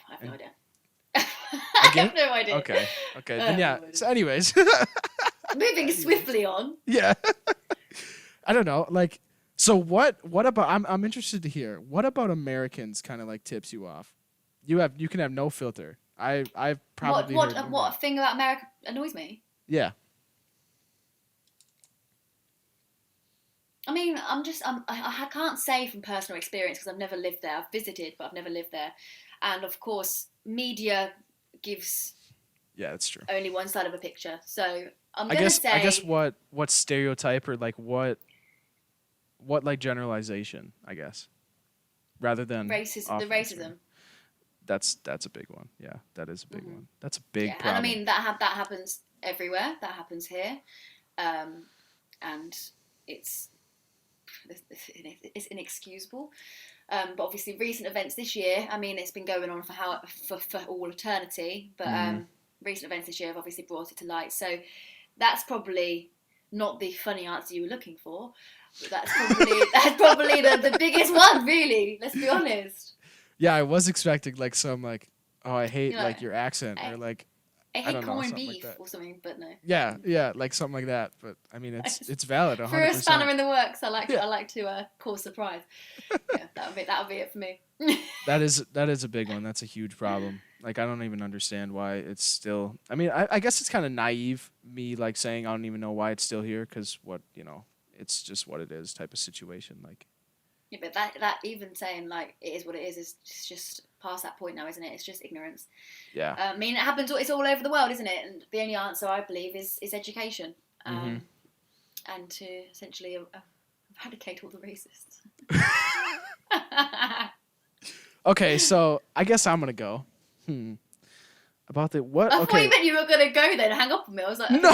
I have no idea. I have no idea. Okay. Then yeah. So, anyways, moving swiftly on. Yeah. I don't know. Like, so what about? I'm interested to hear. What about Americans? Kind of like tips you off. You can have no filter. I've probably what thing about America annoys me? Yeah. I mean, I can't say from personal experience because I've never lived there. I've visited, but I've never lived there. And of course, media gives that's true. only one side of a picture. So I guess what stereotype or like what like generalization, I guess, rather than racism. That's a big one. Yeah, that is a big one. That's a big problem. And I mean that happens everywhere. That happens here, and it's inexcusable. But obviously, recent events this year. I mean, it's been going on for all eternity. But recent events this year have obviously brought it to light. So that's probably not the funny answer you were looking for. But that's probably the biggest one, really. Let's be honest. Yeah, I was expecting like some like, oh, I hate like your accent or like I hate corned like beef that. or something, but no. Yeah, like something like that. But I mean, it's valid. 100%. For a spanner in the works, I like to cause surprise. Yeah, that'll be it for me. That is a big one. That's a huge problem. Like I don't even understand why it's still. I mean, I guess it's kind of naive me like saying I don't even know why it's still here because it's just what it is type of situation. Like. Yeah, but that even saying like it is what it is just past that point now, isn't it? It's just ignorance. Yeah. I mean, it happens. It's all over the world, isn't it? And the only answer I believe is education, and to essentially eradicate all the racists. Okay, so I guess I'm gonna go. About the what? I thought you meant you were gonna go then. Hang up on me. I was like, no.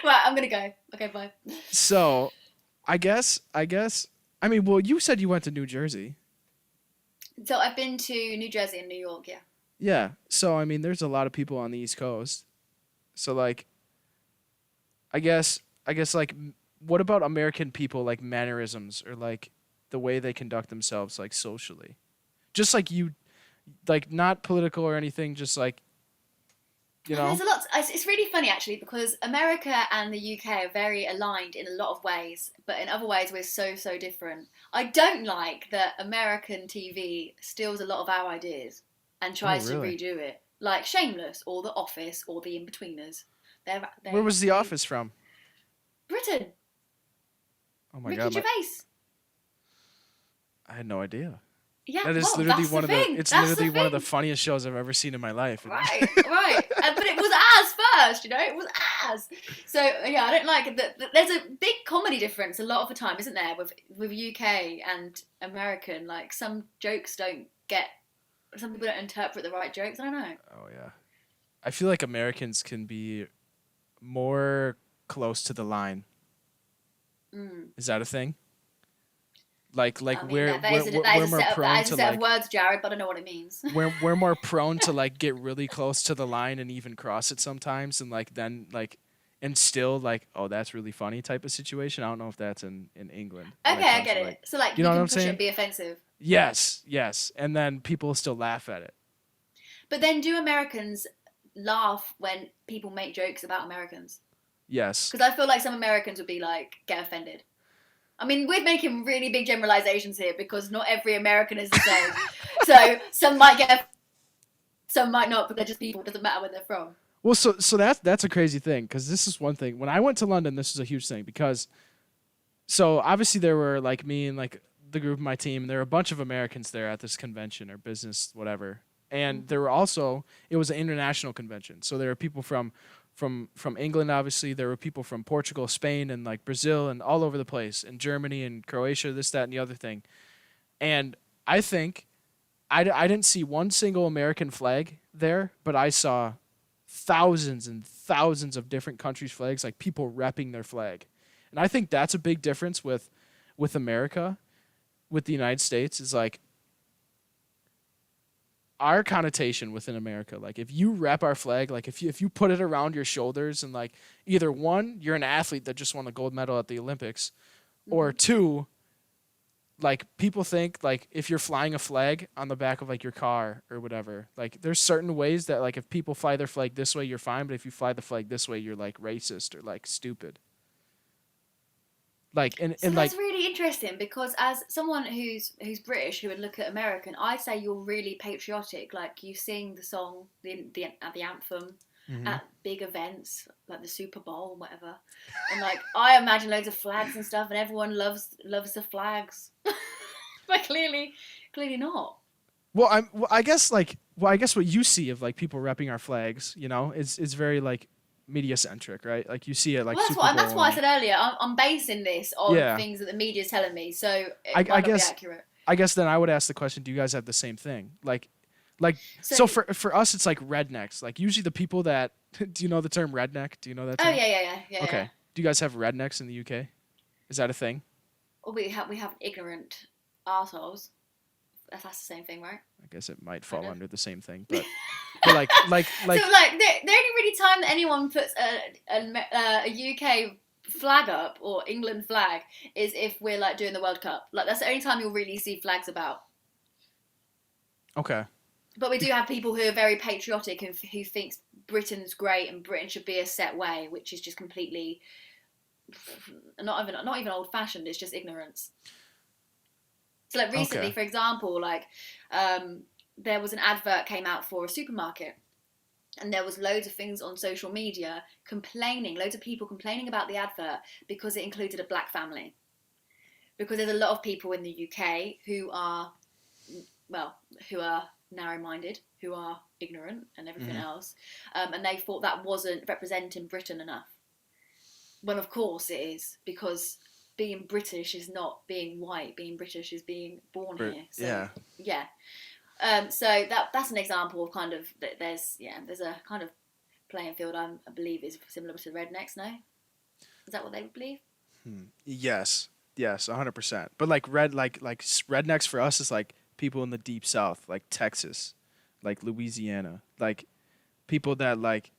Right, I'm gonna go. Okay, bye. So. I guess. I mean, well, you said you went to New Jersey. So I've been to New Jersey and New York, yeah. Yeah. So I mean, there's a lot of people on the East Coast. So like, I guess like, what about American people like mannerisms or like the way they conduct themselves like socially, just like you, like not political or anything, just like. There's a lot. It's really funny actually because America and the UK are very aligned in a lot of ways, but in other ways we're so different. I don't like that American TV steals a lot of our ideas and tries to redo it, like Shameless or The Office or The Inbetweeners. Where was The Office from? Britain. Oh my Ricky god! Gervais. I had no idea. Yeah, that is literally one of the. It's literally one of the funniest shows I've ever seen in my life. Right. But it was as first, it was as. So yeah, I don't like it. There's a big comedy difference a lot of the time, isn't there, with UK and American? Like some jokes some people don't interpret the right jokes. I don't know. Oh yeah, I feel like Americans can be more close to the line. Is that a thing? Like I mean, we're more prone to set of words, Jared, but I don't know what it means. we're more prone to like get really close to the line and even cross it sometimes, and like then like and still like, oh, that's really funny type of situation. I don't know if that's in England. Okay, I get it. Like, so like you know can push it and be offensive. Yes, and then people still laugh at it. But then, do Americans laugh when people make jokes about Americans? Yes. Because I feel like some Americans would be like get offended. I mean, we're making really big generalizations here because not every American is the same. So some might get, some might not, but they're just people. It doesn't matter where they're from. Well, so that's a crazy thing because this is one thing. When I went to London, this was a huge thing because So obviously there were like me and like the group of my team. And there were a bunch of Americans there at this convention or business, whatever. And there were also it was an international convention. So there were people from England, obviously. There were people from Portugal, Spain, and like Brazil, and all over the place, and Germany and Croatia, this, that, and the other thing. And I think I didn't see one single American flag there, but I saw thousands and thousands of different countries' flags, like people repping their flag. And I think that's a big difference with America, with the United States, is like our connotation within America. Like if you rep our flag, like if you put it around your shoulders and like either one, you're an athlete that just won a gold medal at the Olympics, or two, like people think like if you're flying a flag on the back of like your car or whatever, like there's certain ways that like if people fly their flag this way, you're fine, but if you fly the flag this way, you're like racist or like stupid. Like and So like that's really interesting because as someone who's British who would look at American, I'd say you're really patriotic. Like you sing the song, the anthem at big events like the Super Bowl or whatever, and like I imagine loads of flags and stuff, and everyone loves the flags, but clearly not. well, I guess what you see of like people repping our flags, you know, is very like media centric, right? Like you see it like Well, Super Bowl. that's what I said earlier. I'm basing this on Yeah. things that the media's telling me, so it I might not guess- be accurate. I guess then I would ask the question: do you guys have the same thing? Like so for us, it's like rednecks. Like usually the people that do you know the term redneck? Do you know that Oh term? yeah. Okay. Do you guys have rednecks in the UK? Is that a thing? Well, we have ignorant arseholes. That's the same thing, right? I guess it might fall Kind of. under the same thing, but like So like the only really time that anyone puts a UK flag up or England flag is if we're like doing the World Cup. Like that's the only time you'll really see flags about. okay. But we do have people who are very patriotic and who thinks Britain's great and Britain should be a set way, which is just completely not even old fashioned. It's just ignorance. So like recently, Okay. for example, like there was an advert came out for a supermarket, and there was loads of things on social media loads of people complaining about the advert because it included a black family. Because there's a lot of people in the UK who are narrow-minded, who are ignorant and everything else, and they thought that wasn't representing Britain enough. When of course it is, because being British is not being white. Being British is being born here. So, yeah. So that's an example of kind of there's a kind of playing field I believe is similar to rednecks. No, is that what they would believe? Yes, 100%. But like rednecks for us is like people in the deep south, like Texas, like Louisiana, like people that like.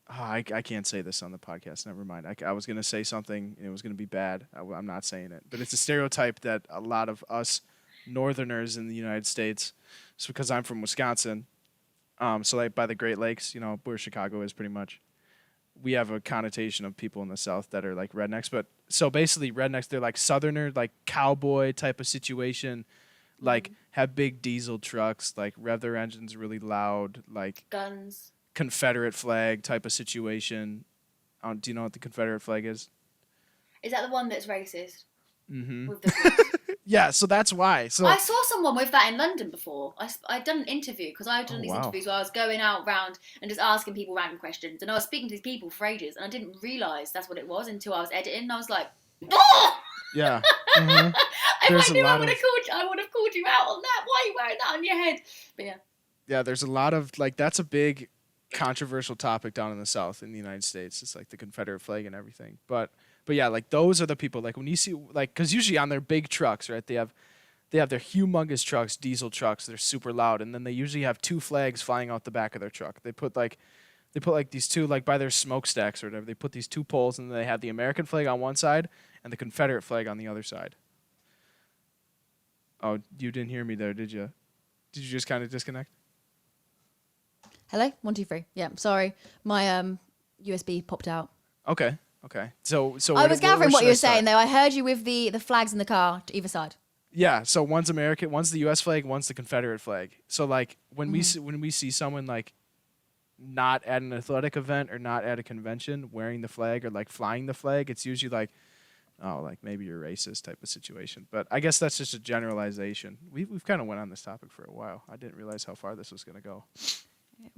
Oh, I can't say this on the podcast. Never mind. I was gonna say something and it was gonna be bad. I'm not saying it, but it's a stereotype that a lot of us Northerners in the United States. It's because I'm from Wisconsin, so like by the Great Lakes, you know, where Chicago is pretty much. We have a connotation of people in the South that are like rednecks, but so basically rednecks, they're like Southerner, like cowboy type of situation, like have big diesel trucks, like rev their engines really loud, like Guns. Confederate flag type of situation. Do you know what the Confederate flag is? Is that the one that's racist? Mm-hmm. With the Yeah, so that's why. So I saw someone with that in London before. I'd done an interview because I've done these wow. interviews where I was going out round and just asking people random questions, and I was speaking to these people for ages, and I didn't realise that's what it was until I was editing, and I was like, oh! yeah. Mm-hmm. If There's I a knew lot I would have called you out on that. Why are you wearing that on your head? But yeah. Yeah, there's a lot of like that's a big controversial topic down in the South in the United States. It's like the Confederate flag and everything. But yeah, like those are the people like when you see like because usually on their big trucks, right? They have their humongous trucks, diesel trucks. They're super loud, and then they usually have two flags flying out the back of their truck. They put like these two like by their smokestacks or whatever. They put these two poles, and they have the American flag on one side and the Confederate flag on the other side. Oh, you didn't hear me there, did you? Did you just kind of disconnect? Hello? 1, 2, 3. Yeah, sorry. My USB popped out. Okay. So I was gathering what you were should I saying, start? though. I heard you with the flags in the car to either side. Yeah, so one's American, one's the U.S. flag, one's the Confederate flag. So like when we see someone like not at an athletic event or not at a convention wearing the flag or like flying the flag, it's usually like oh, like maybe you're racist type of situation. But I guess that's just a generalization. We've kind of went on this topic for a while. I didn't realize how far this was going to go.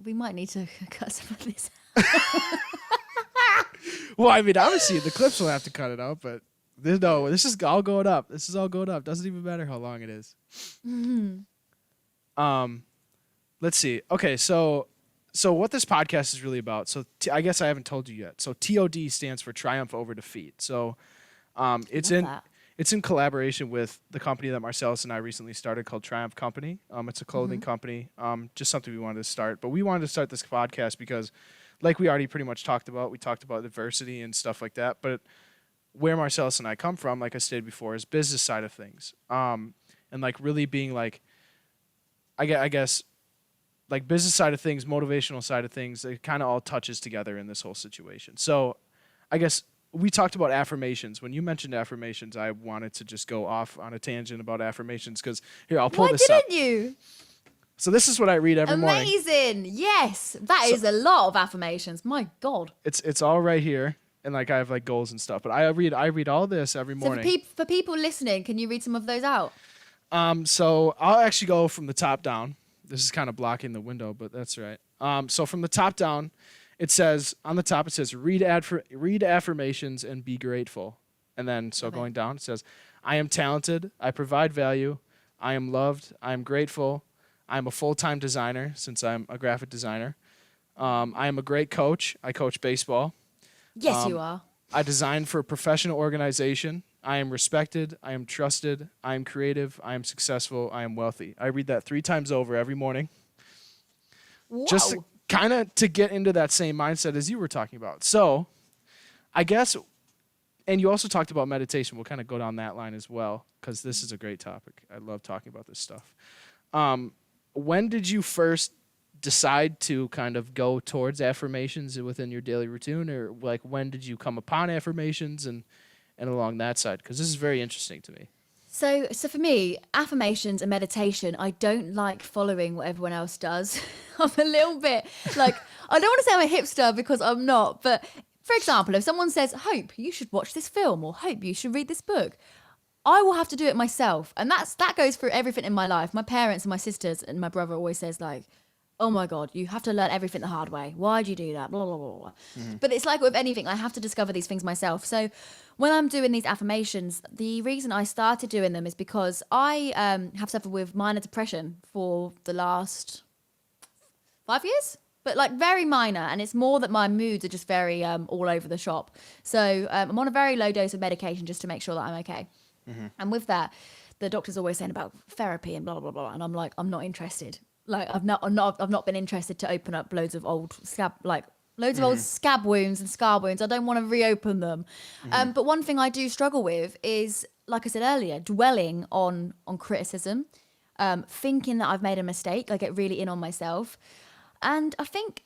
We might need to cut some of this. Well, I mean, obviously the clips will have to cut it out, but this is all going up. This is all going up. Doesn't even matter how long it is. Let's see. Okay, so what this podcast is really about. So I guess I haven't told you yet. So T.O.D stands for Triumph Over Defeat. So it's in collaboration with the company that Marcellus and I recently started called Triumph Company. It's a clothing company. Just something we wanted to start. But we wanted to start this podcast because, like we already pretty much talked about, we talked about diversity and stuff like that. But where Marcellus and I come from, like I stated before, is business side of things. And like really being like, I guess, like business side of things, motivational side of things, it kind of all touches together in this whole situation. So I guess we talked about affirmations. When you mentioned affirmations, I wanted to just go off on a tangent about affirmations because here, I'll pull Why this up. didn't you? So this is what I read every morning. Amazing. Yes. That is a lot of affirmations. My God. It's all right here. And like I have like goals and stuff. But I read all this every morning. So for people listening, can you read some of those out? So I'll actually go from the top down. This is kind of blocking the window, but that's right. So from the top down, it says, on the top, it says, read affirmations and be grateful. And then, so going down, it says, I am talented. I provide value. I am loved. I am grateful. I am a full-time designer since I'm a graphic designer. I am a great coach. I coach baseball. Yes, you are. I design for a professional organization. I am respected. I am trusted. I am creative. I am successful. I am wealthy. I read that 3 times over every morning. Whoa. Just kind of to get into that same mindset as you were talking about. So I guess, and you also talked about meditation. We'll kind of go down that line as well because this is a great topic. I love talking about this stuff. When did you first decide to kind of go towards affirmations within your daily routine, or like when did you come upon affirmations and along that side? Because this is very interesting to me. So for me, affirmations and meditation, I don't like following what everyone else does. I'm a little bit like, I don't want to say I'm a hipster because I'm not, but for example, if someone says, Hope, you should watch this film, or Hope, you should read this book, I will have to do it myself. And that goes through everything in my life. My parents and my sisters and my brother always says like, oh my God, you have to learn everything the hard way. Why'd you do that? Blah, blah, blah, blah. But it's like with anything, I have to discover these things myself. So when I'm doing these affirmations, the reason I started doing them is because I have suffered with minor depression for the last 5 years, but like very minor. And it's more that my moods are just very all over the shop. So I'm on a very low dose of medication just to make sure that I'm okay. And with that, the doctor's always saying about therapy and blah, blah, blah. And I'm like, I'm not interested. Like I've not been interested to open up loads of old scab wounds and scar wounds. I don't want to reopen them. But one thing I do struggle with is, like I said earlier, dwelling on criticism, thinking that I've made a mistake. I get really in on myself, and I think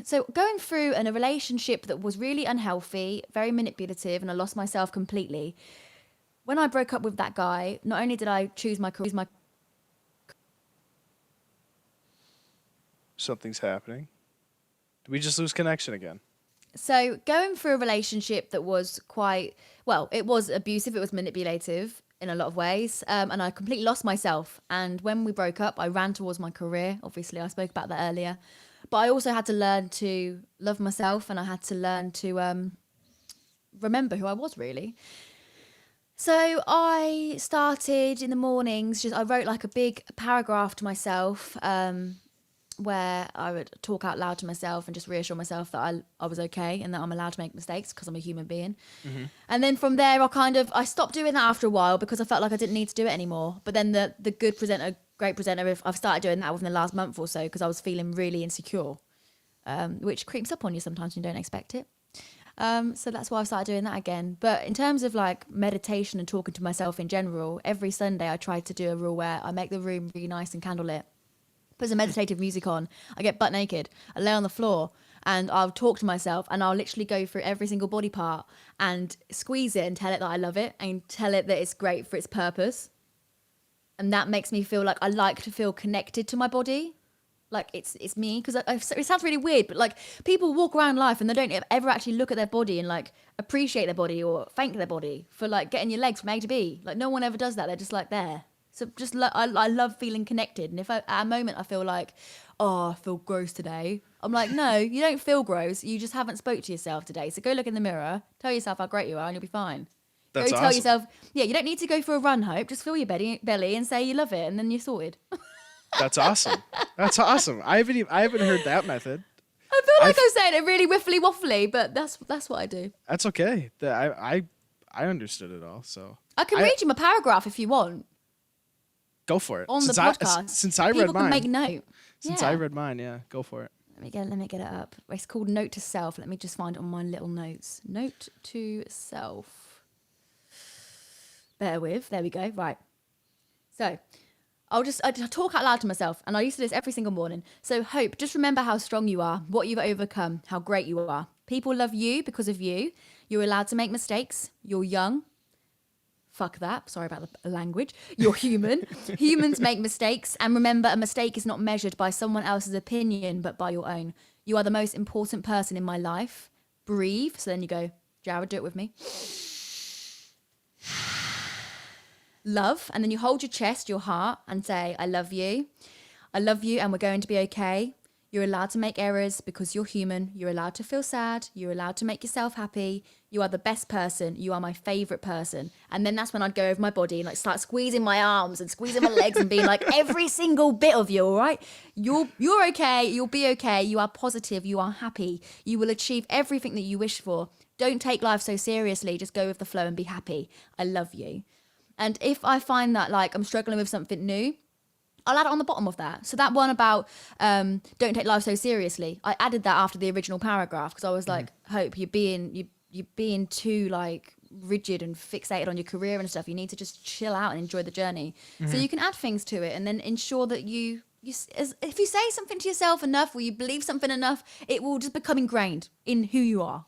so. Going through a relationship that was really unhealthy, very manipulative, and I lost myself completely. When I broke up with that guy, not only did I choose my career. Something's happening. Did we just lose connection again? So going through a relationship that was it was abusive, it was manipulative in a lot of ways, and I completely lost myself. And when we broke up, I ran towards my career. Obviously, I spoke about that earlier. But I also had to learn to love myself, and I had to learn to remember who I was, really. So I started in the mornings, I wrote like a big paragraph to myself, where I would talk out loud to myself and just reassure myself that I was okay and that I'm allowed to make mistakes because I'm a human being. And then from there, I stopped doing that after a while because I felt like I didn't need to do it anymore. But then the great presenter, I've started doing that within the last month or so because I was feeling really insecure, which creeps up on you sometimes when you don't expect it. So that's why I started doing that again. But in terms of like meditation and talking to myself in general, every Sunday I try to do a rule where I make the room really nice and candlelit. Put some meditative music on. I get butt naked. I lay on the floor and I'll talk to myself and I'll literally go through every single body part and squeeze it and tell it that I love it and tell it that it's great for its purpose. And that makes me feel like I like to feel connected to my body. Like it's me, because it sounds really weird, but like people walk around life and they don't ever actually look at their body and like appreciate their body or thank their body for like getting your legs from A to B. Like no one ever does that. They're just like there. So just I love feeling connected. And if at a moment I feel like, oh, I feel gross today, I'm like, no, you don't feel gross. You just haven't spoke to yourself today. So go look in the mirror, tell yourself how great you are, and you'll be fine. That's Go awesome. tell yourself, yeah, you don't need to go for a run, Hope. Just feel your belly and say you love it, and then you're sorted. That's awesome. That's awesome. I haven't heard that method. I feel like I'm saying it really wiffly waffly, but that's what I do. That's okay. I understood it all. So I can read you my paragraph if you want go for it. on the Since podcast. Since I People read mine. can make note. Since Yeah. I read mine, yeah, go for it. Let me get it up. It's called Note to Self. Let me just find it on my little notes. Note to Self. Bear with. There we go. Right. So I talk out loud to myself, and I used to do this every single morning. So Hope, just remember how strong you are, what you've overcome, how great you are. People love you because of you. You're allowed to make mistakes. You're young. Fuck that. Sorry about the language. You're human. Humans make mistakes. And remember, a mistake is not measured by someone else's opinion, but by your own. You are the most important person in my life. Breathe. So then you go, Jared, do it with me. Love. And then you hold your chest, your heart, and say, I love you. I love you, and we're going to be okay. You're allowed to make errors because you're human. You're allowed to feel sad. You're allowed to make yourself happy. You are the best person. You are my favorite person. And then that's when I'd go over my body and like start squeezing my arms and squeezing my legs and being like, every single bit of you, all right? You're okay. You'll be okay. You are positive. You are happy. You will achieve everything that you wish for. Don't take life so seriously. Just go with the flow and be happy. I love you. And if I find that like I'm struggling with something new, I'll add it on the bottom of that. So that one about don't take life so seriously, I added that after the original paragraph because I was like, Hope, you're being too like rigid and fixated on your career and stuff. You need to just chill out and enjoy the journey. So you can add things to it and then ensure that if you say something to yourself enough or you believe something enough, it will just become ingrained in who you are.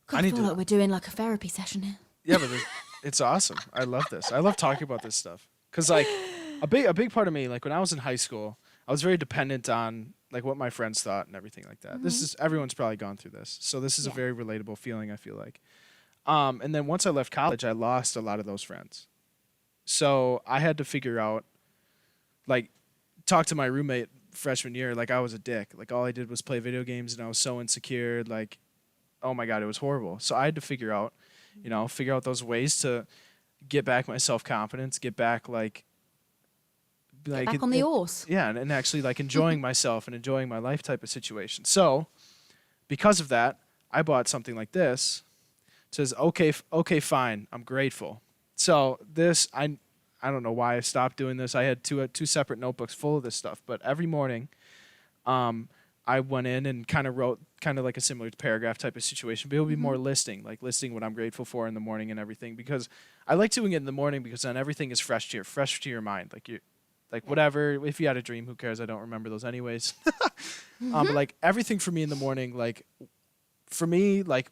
God, I feel like we're doing like a therapy session here. Yeah, but it's awesome. I love this. I love talking about this stuff. Because, like, a big part of me, like, when I was in high school, I was very dependent on, like, what my friends thought and everything like that. Everyone's probably gone through this. So this is a very relatable feeling, I feel like. And then once I left college, I lost a lot of those friends. So I had to figure out, like, talk to my roommate freshman year, like, I was a dick. Like, all I did was play video games, and I was so insecure. Like, oh, my God, it was horrible. So I had to figure out those ways to get back my self-confidence, get back like back on the horse. Yeah, and actually like enjoying myself and enjoying my life type of situation. So because of that, I bought something like this. It says, okay, fine, I'm grateful. So this, I don't know why I stopped doing this. I had two separate notebooks full of this stuff, but every morning I went in and kind of wrote kind of like a similar paragraph type of situation, but it'll be more listing what I'm grateful for in the morning and everything, because I like doing it in the morning because then everything is fresh to your mind. Like whatever, if you had a dream, who cares? I don't remember those anyways. But like everything for me in the morning, like for me, like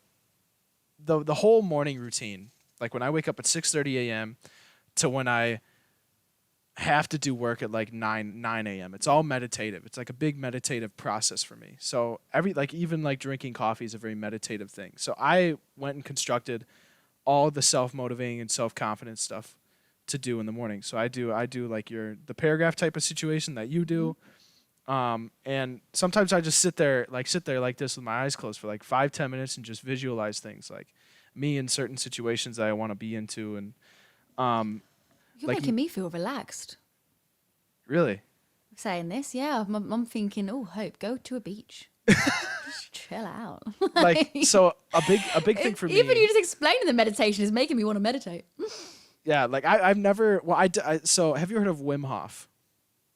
the whole morning routine, like when I wake up at 6:30 a.m. to when I have to do work at like 9 a.m. It's all meditative. It's like a big meditative process for me. So even drinking coffee is a very meditative thing. So I went and constructed all the self-motivating and self-confidence stuff to do in the morning. So I do like the paragraph type of situation that you do. And sometimes I just sit there like this with my eyes closed for like 5-10 minutes and just visualize things like me in certain situations that I want to be into. And you're making me feel relaxed. Really? Saying this, yeah. I'm thinking, oh, Hope, go to a beach. Just chill out. So a big thing for me. Even you just explaining the meditation is making me want to meditate. Yeah, like I've never. Well, so have you heard of Wim Hof?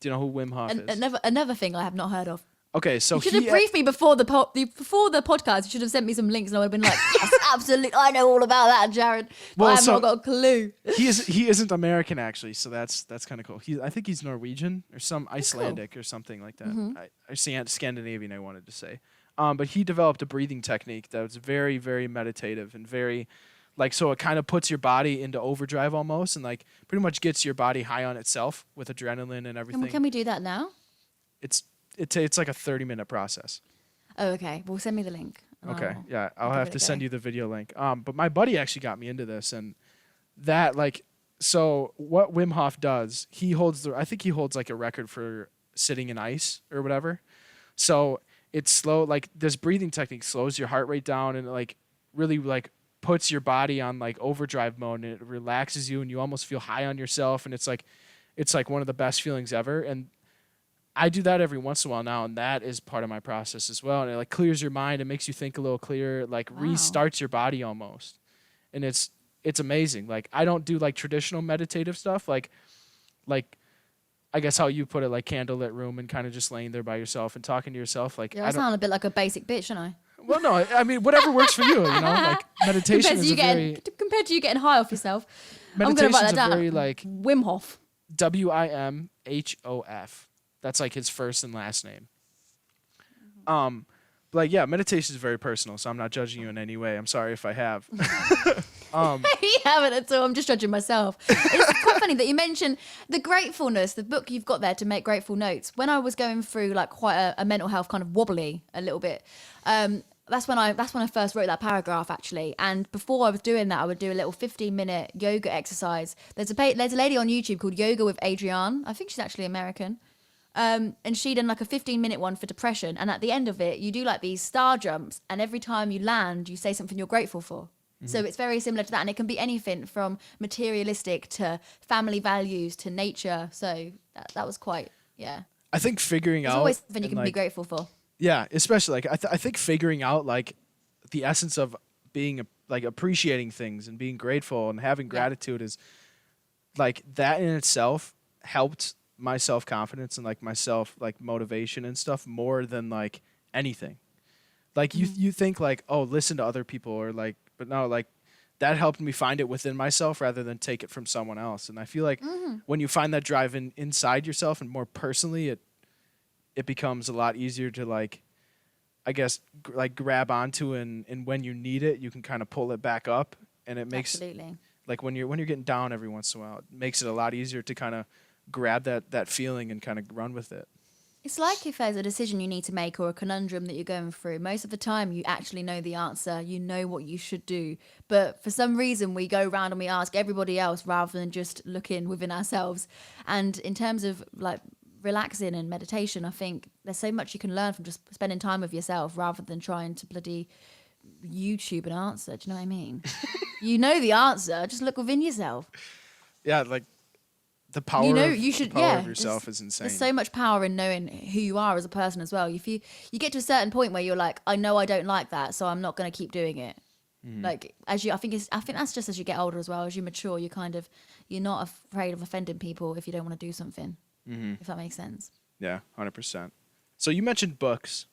Do you know who Wim Hof is? Another thing I have not heard of. Okay, so you should have briefed me before the podcast. You should have sent me some links, and I would have been like, "Yes, absolutely, I know all about that, Jared." But I have not got a clue. He isn't American actually, so that's kind of cool. I think he's Norwegian or some Icelandic or something like that. Scandinavian, I wanted to say. But he developed a breathing technique that was very, very meditative and very, Like, so it kind of puts your body into overdrive almost, and like pretty much gets your body high on itself with adrenaline and everything. Can we do that now? It's like a 30-minute process. Oh, okay. Well, send me the link. Okay. Yeah, I'll give have it to a send go. you the video link. But my buddy actually got me into this, and that like, so what Wim Hof does, I think he holds like a record for sitting in ice or whatever. So it's slow, like this breathing technique slows your heart rate down and like really like puts your body on like overdrive mode, and it relaxes you and you almost feel high on yourself, and it's like one of the best feelings ever. And I do that every once in a while now, and that is part of my process as well. And it like clears your mind, it makes you think a little clearer, it, like restarts your body almost. And it's amazing. Like I don't do like traditional meditative stuff, like I guess how you put it, like candlelit room and kind of just laying there by yourself and talking to yourself. Like Yeah, I sound a bit like a basic bitch, don't I? well, no, I mean whatever works for you. You know, like meditation is compared to you getting high off yourself. I'm meditation gonna write is that a down. very like Wim Hof. Wimhof. That's like his first and last name. But like yeah, meditation is very personal, so I'm not judging you in any way. I'm sorry if I have. You haven't at all. I'm just judging myself. It's quite funny that you mentioned the gratefulness, the book you've got there to make grateful notes. When I was going through like quite a mental health kind of wobbly a little bit, that's when I first wrote that paragraph actually. And before I was doing that, I would do a little 15-minute yoga exercise. There's a lady on YouTube called Yoga with Adrienne. I think she's actually American. And she done like a 15-minute one for depression. And at the end of it, you do like these star jumps. And every time you land, you say something you're grateful for. So it's very similar to that. And it can be anything from materialistic to family values to nature. So that was quite, yeah. I think figuring There's out always something you can be like, grateful for. yeah, especially like I think figuring out like the essence of being like appreciating things and being grateful and having gratitude is like that in itself helped my self-confidence and like my self like motivation and stuff more than like anything. Like you think like, oh, listen to other people or like, but no, like that helped me find it within myself rather than take it from someone else. And I feel like when you find that drive inside yourself and more personally, it becomes a lot easier to like, I guess, like grab onto and when you need it, you can kind of pull it back up, and it makes Absolutely. like when you're getting down every once in a while, it makes it a lot easier to kind of grab that feeling and kind of run with it. It's like if there's a decision you need to make or a conundrum that you're going through, most of the time you actually know the answer, you know what you should do. But for some reason we go around and we ask everybody else rather than just looking within ourselves. And in terms of like relaxing and meditation, I think there's so much you can learn from just spending time with yourself rather than trying to bloody YouTube an answer. Do you know what I mean? You know the answer, just look within yourself. Yeah, like the power, of yourself is insane. There's so much power in knowing who you are as a person as well. If you get to a certain point where you're like, I know I don't like that, so I'm not going to keep doing it. Like I think that's just as you get older as well. As you mature, you're not afraid of offending people if you don't want to do something. If that makes sense. Yeah, 100%. So you mentioned books.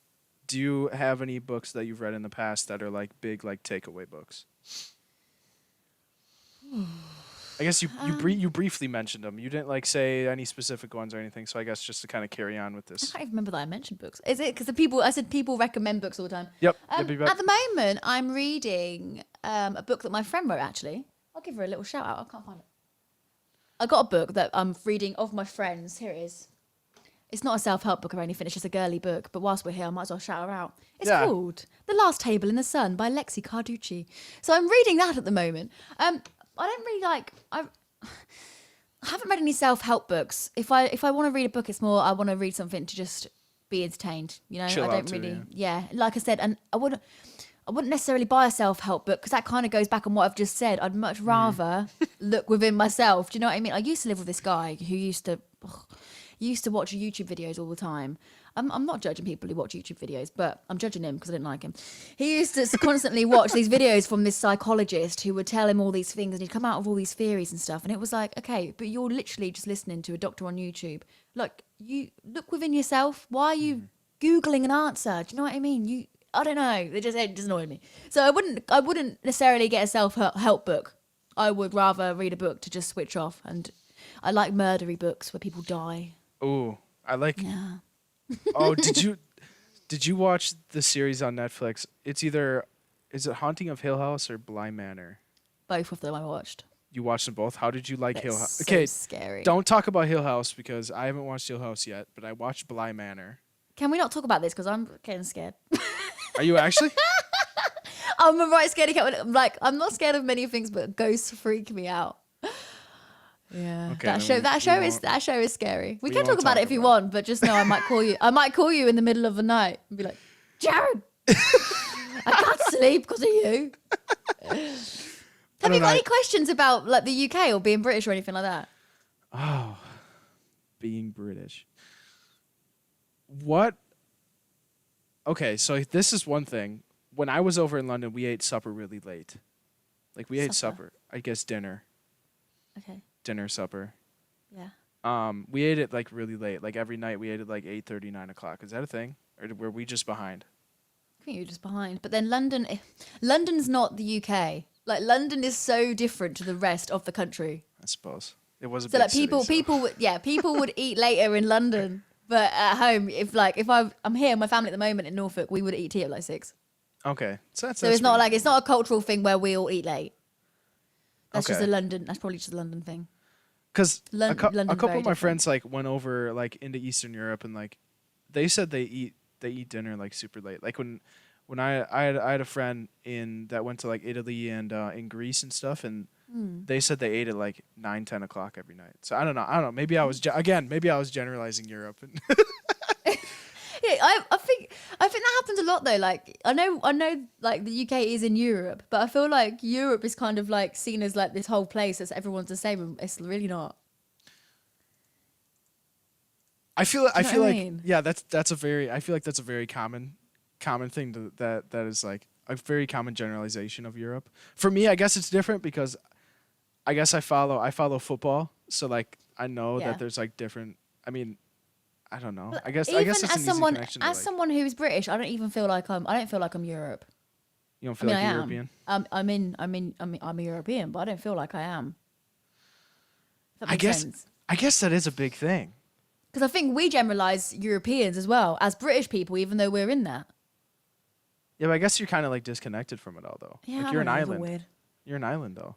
Do you have any books that you've read in the past that are like big like takeaway books? I guess you briefly mentioned them. You didn't like say any specific ones or anything. So I guess just to kind of carry on with I this. can't even remember that I mentioned books. Is it because I said people recommend books all the time? Yep. At the moment, I'm reading a book that my friend wrote. Actually, I'll give her a little shout out. I can't find it. I got a book that I'm reading of my friends. Here it is. It's not a self-help book or anything. It's just a girly book. But whilst we're here, I might as well shout her out. It's called The Last Table in the Sun by Lexi Carducci. So I'm reading that at the moment. I don't really like. I haven't read any self-help books. If I want to read a book, it's more I want to read something to just be entertained. You know, Chill I don't out too, really. Yeah, like I said, and I wouldn't necessarily buy a self-help book because that kind of goes back on what I've just said. I'd much rather look within myself. Do you know what I mean? I used to live with this guy who used to watch YouTube videos all the time. I'm not judging people who watch YouTube videos, but I'm judging him because I didn't like him. He used to constantly watch these videos from this psychologist who would tell him all these things, and he'd come out with all these theories and stuff. And it was like, okay, but you're literally just listening to a doctor on YouTube. Like, you look within yourself. Why are you Googling an answer? Do you know what I mean? I don't know. It just annoyed me. So I wouldn't necessarily get a self-help book. I would rather read a book to just switch off. And I like murdery books where people die. Oh, I like. Yeah. Oh, did you watch the series on Netflix? Is it Haunting of Hill House or Bly Manor? Both of them I watched. You watched them both. How did you like Hill House? So Okay, scary. don't talk about Hill House because I haven't watched Hill House yet, but I watched Bly Manor. Can we not talk about this? Because I'm getting scared. Are you actually? I'm a right scaredy cat. Like, I'm not scared of many things, but ghosts freak me out. Yeah, Okay, that show is scary. We can won't talk about it if you want, but just know I might call you. I might call you in the middle of the night and be like, Jared, I can't sleep because of you. Have you got any questions about like the UK or being British or anything like that? Oh, being British. What? Okay, so this is one thing. When I was over in London, we ate supper really late. Like we ate supper. I guess dinner. Okay. Dinner, supper. Yeah. We ate it like really late. Like every night we ate it like 8:30, 9 o'clock. Is that a thing? Or were we just behind? I think you're just behind. But then London's not the UK. Like London is so different to the rest of the country. I suppose. It was a So big like people city, so. people would eat later in London. But at home, if I'm here, my family at the moment in Norfolk, we would eat tea at like 6. Okay. So So it's not like it's not a cultural thing where we all eat late. That's just Okay. a London. That's probably just a London thing. Because London's a couple very of my different. friends like went over like into Eastern Europe and like they said they eat dinner like super late. Like when I had a friend that went to like Italy and in Greece and stuff, and they said they ate at like 9, 10 o'clock every night. So I don't know. Maybe I was maybe I was generalizing Europe. Yeah, I think that happens a lot though. Like I know like the UK is in Europe, but I feel like Europe is kind of like seen as like this whole place that's everyone's the same, and it's really not. I feel know what I like mean? yeah, that's a very common thing that is like a very common generalization of Europe. For me, I guess it's different because I guess I follow football, so like I know Yeah. that there's like different. I mean, I don't know. I guess Even it's as an easy someone connection to, as like, someone who's British, I don't feel like I'm Europe. you don't I feel mean, like I you're am. European. I'm a European, but I don't feel like I am. If that I makes guess sense. I guess that is a big thing. Because I think we generalize Europeans as well as British people, even though we're in that. Yeah, but I guess you're kind of like disconnected from it all though. Yeah, like I you're an don't know, it's all island. weird. You're an island though.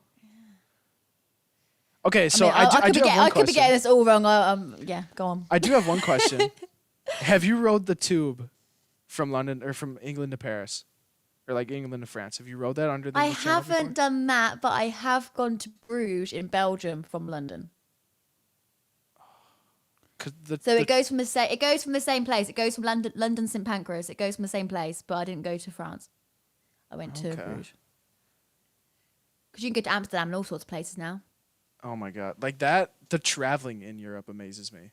Okay, so I I do have one I could be question. getting this all wrong. Yeah, go on. I do have one question. Have you rode the tube from London or from England to Paris? Or like England to France? Have you rode that under the I English Channel before? haven't done that, but I have gone to Bruges in Belgium from London. 'Cause So it goes from the same place. It goes from London St Pancras. It goes from the same place, but I didn't go to France. I went to Okay. Bruges. Because you can go to Amsterdam and all sorts of places now. Oh my god. Like that the traveling in Europe amazes me.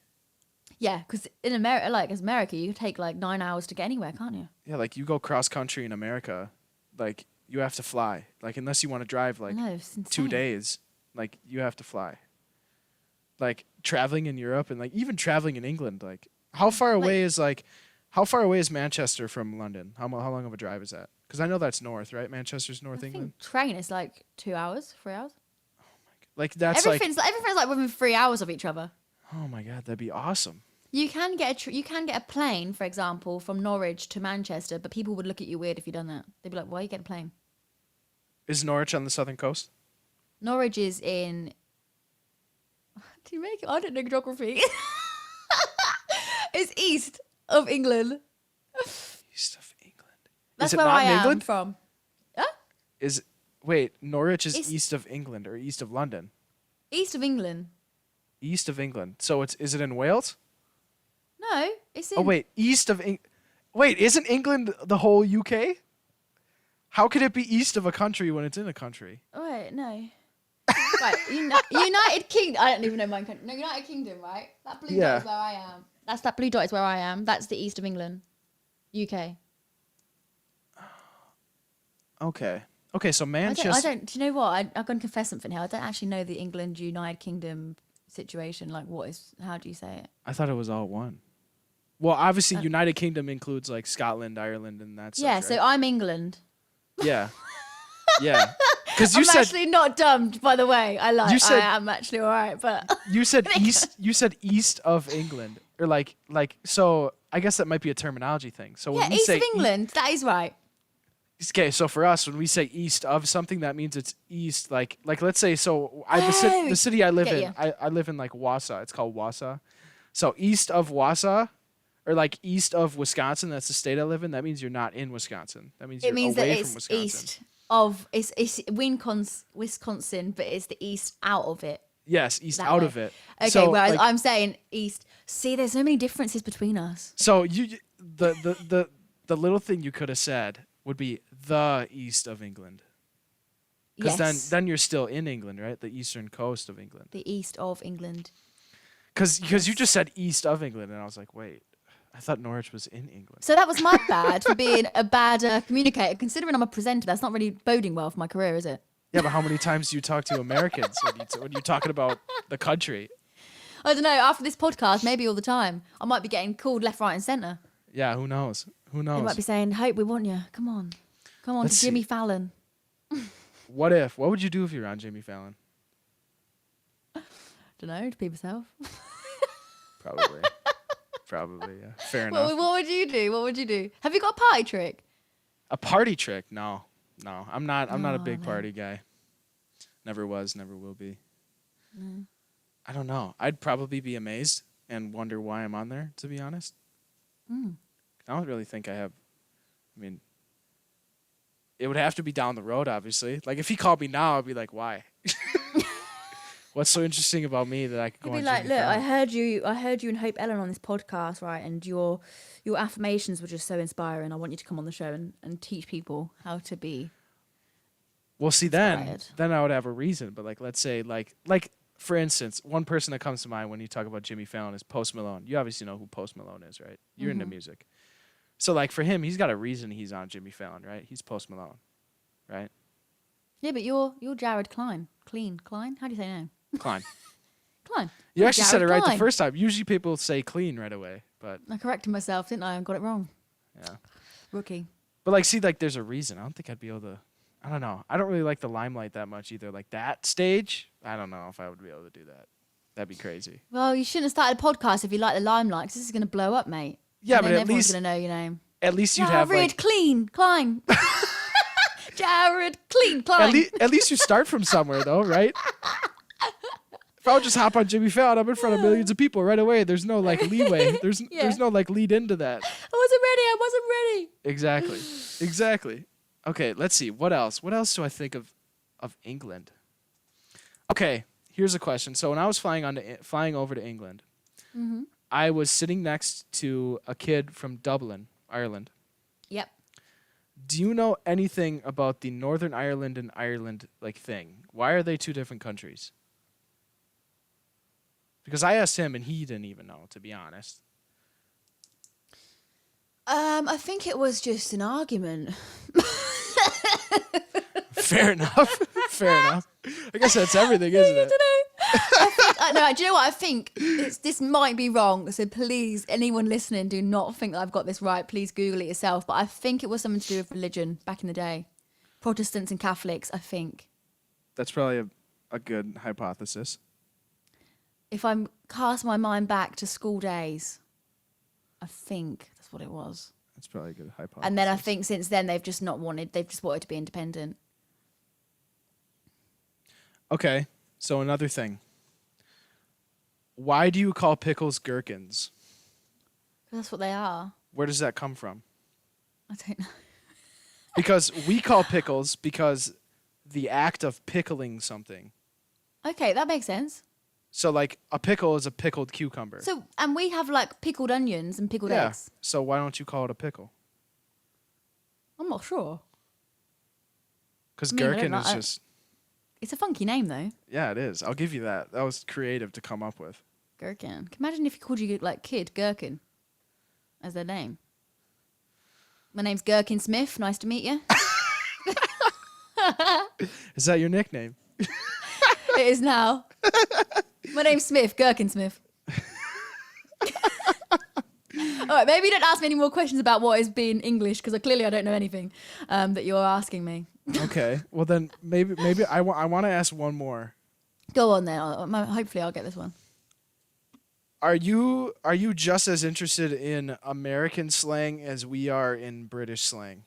Yeah, because in America, you can take like 9 hours to get anywhere, can't you? Yeah, like you go cross country in America, like you have to fly. Like unless you want to drive like I know, it's 2 insane. days, like you have to fly. Like traveling in Europe and like even traveling in England, like how far away is Manchester from London? How long of a drive is that? Because I know that's north, right? Manchester's North I England. think train is like 2 hours, 3 hours. Like that's Everything's like within 3 hours of each other. oh my god, that'd be awesome. You can get a plane, for example, from Norwich to Manchester, but people would look at you weird if you done that. They'd be like, "Why are you getting a plane?" Is Norwich on the southern coast? Norwich is in. Do you make it? I don't know geography. It's east of England. East of England. That's is it where not I in am England? from. Wait, Norwich is It's- east of England or east of London? East of England. East of England. So is it in Wales? No, it's in. Oh wait, east of Wait, isn't England the whole UK? How could it be east of a country when it's in a country? Oh, wait, no. Right, United Kingdom. I don't even know my country. No, United Kingdom, right? That blue Yeah. dot is where I am. That blue dot is where I am. That's the east of England, UK. Okay. Okay, so I Manchester. don't. Do you know what? I'm going to confess something here. I don't actually know the England United Kingdom situation. Like, how do you say it? I thought it was all one. Well, obviously, United Kingdom includes like Scotland, Ireland, and that stuff. Yeah, right? so I'm England. Yeah. Yeah. Because you I'm said actually not dumb, by the way. You said- I am actually all right, but you said east. You said east of England, or like. So I guess that might be a terminology thing. So when yeah, we east say of England. That is right. Okay, so for us, when we say east of something, that means it's east. Like let's say, so the city I live Get in, ya. I live in like Wausau. It's called Wausau. So east of Wausau, or like east of Wisconsin, that's the state I live in. That means you're not in Wisconsin. That means It you're means that away it's from Wisconsin. east of it's Wisconsin, but it's the east out of it. Yes, east That out way. of it. Okay, So, whereas like, I'm saying east. See, there's so many differences between us. so the little thing you could have said would be the east of England. Because Yes, then you're still in England, right? The eastern coast of England. the east of England. Because you just said east of England, and I was like, wait, I thought Norwich was in England. So that was my bad for being a bad communicator. Considering I'm a presenter, that's not really boding well for my career, is it? Yeah, but how many times do you talk to Americans when you're talking about the country? I don't know. After this podcast, maybe all the time, I might be getting called left, right, and centre. Yeah, who knows? Who They knows? might be saying, "Hope we want you. Come on Let's to Jimmy see. Fallon." What would you do if you're on Jimmy Fallon? Don't know. To be myself. Probably. Probably, yeah. Fair enough. What would you do? What would you do? Have you got a party trick? A party trick? No. I'm not a big no. party guy. Never was, never will be. Mm. I don't know. I'd probably be amazed and wonder why I'm on there, to be honest. Mm. I don't really think I have. I mean, it would have to be down the road, obviously. Like, if he called me now, I'd be like, why? What's so interesting about me that I could go You'd on be like, Jimmy look, Fallon? I heard you and Hope Ellen on this podcast, right? And your affirmations were just so inspiring. I want you to come on the show and teach people how to be. Well, see, inspired. then I would have a reason. But, like, let's say, like for instance, one person that comes to mind when you talk about Jimmy Fallon is Post Malone. You obviously know who Post Malone is, right? You're into music. So, like, for him, he's got a reason he's on Jimmy Fallon, right? He's Post Malone, right? Yeah, but you're Jared Klein. Klein? How do you say name? Klein. Klein. You You're actually said it Jared right the Klein. first time. Usually people say clean right away, but I corrected myself, didn't I? I got it wrong. yeah. Rookie. But, like, see, like, there's a reason. I don't think I'd be able to. I don't know. I don't really like the limelight that much either. Like, that stage, I don't know if I would be able to do that. That'd be crazy. Well, you shouldn't have started a podcast if you like the limelight, 'cause this is going to blow up, mate. Yeah, And but then at everyone's least going to know your name. at least you'd have Jared like Klein. Jared Klein. at least you start from somewhere though, right? If I would just hop on Jimmy Fallon, I'm in front of millions of people right away. There's no like leeway. There's no like lead into that. I wasn't ready. Exactly. Okay, let's see. What else do I think of England? Okay, here's a question. So when I was flying over to England, I was sitting next to a kid from Dublin, Ireland. Yep. Do you know anything about the Northern Ireland and Ireland like thing? Why are they two different countries? Because I asked him and he didn't even know, to be honest. I think it was just an argument. Fair enough. I guess that's everything, isn't it? No, do you know what I think? This might be wrong, so please, anyone listening, do not think that I've got this right. Please Google it yourself. But I think it was something to do with religion back in the day. Protestants and Catholics, I think. That's probably a good hypothesis. If I cast my mind back to school days, I think that's what it was. That's probably a good hypothesis. And then I think since then they've just wanted to be independent. Okay, so another thing. Why do you call pickles gherkins? That's what they are. Where does that come from? I don't know. Because we call pickles because the act of pickling something. Okay, that makes sense. So like a pickle is a pickled cucumber. So, and we have like pickled onions and pickled yeah. eggs. So why don't you call it a pickle? I'm not sure. Because I mean, I gherkin don't is know. just. It's a funky name though. Yeah, it is. I'll give you that. That was creative to come up with. Gherkin. Can you imagine if he called you like kid Gherkin as their name? My name's Gherkin Smith. Nice to meet you. Is that your nickname? It is now. My name's Smith. Gherkin Smith. All right, maybe don't ask me any more questions about what is being English because clearly I don't know anything that you're asking me. Okay. Well then maybe I want to ask one more. Go on then. Hopefully I'll get this one. Are you just as interested in American slang as we are in British slang?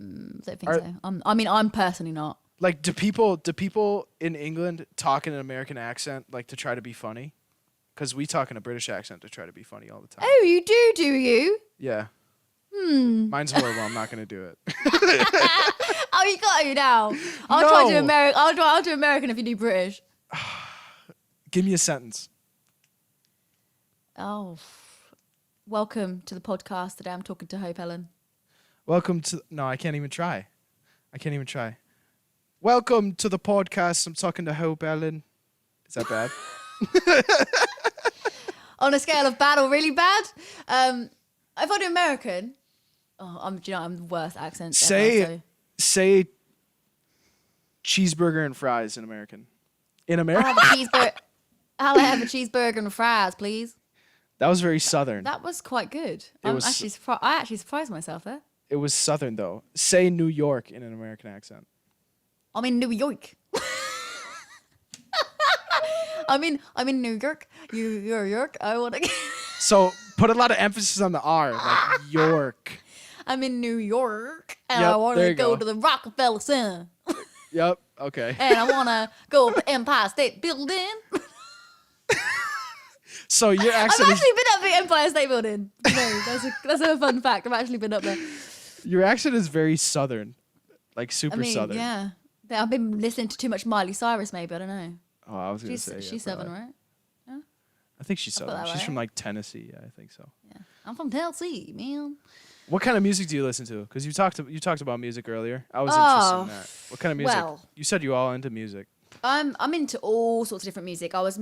don't think Are- so. I'm personally not. Like, do people in England talk in an American accent like to try to be funny? Because we talk in a British accent to try to be funny all the time. Oh, you do you? Yeah. Mine's horrible. I'm not gonna do it. Oh, you got you now. I'll try to do American. I'll do American if you do British. Give me a sentence. Oh, welcome to the podcast. Today I'm talking to Hope Ellen. Welcome to. No, I can't even try. Welcome to the podcast. I'm talking to Hope Ellen. Is that bad? On a scale of bad or really bad, if I do American, I'm the worst accent. ever, Say cheeseburger and fries in American. In I'll America. have a cheeseburger. I'll have a cheeseburger and fries, please. That was very southern. That was quite good. It was- I actually surprised myself there. It was southern though. Say New York in an American accent. I'm in New York. I'm in New York. York. I want to. So put a lot of emphasis on the R, like York. I'm in New York, and Yep, I want there to you go go. to the Rockefeller Center, Yep. Okay. and I want to go to the Empire State Building. So your I've accent actually been up the Empire State Building. No, that's a fun fact. I've actually been up there. your accent is very southern, like super southern. yeah. I've been listening to too much Miley Cyrus. Maybe I don't know. Oh, I was gonna say She's yeah, southern, probably. right? I think she's got southern. that She's right. from like Tennessee. Yeah, I think so. Yeah. I'm from Tennessee, man. What kind of music do you listen to? Because you talked about music earlier. I was interested in that. What kind of music? well. You said you all into music. I'm into all sorts of different music. I was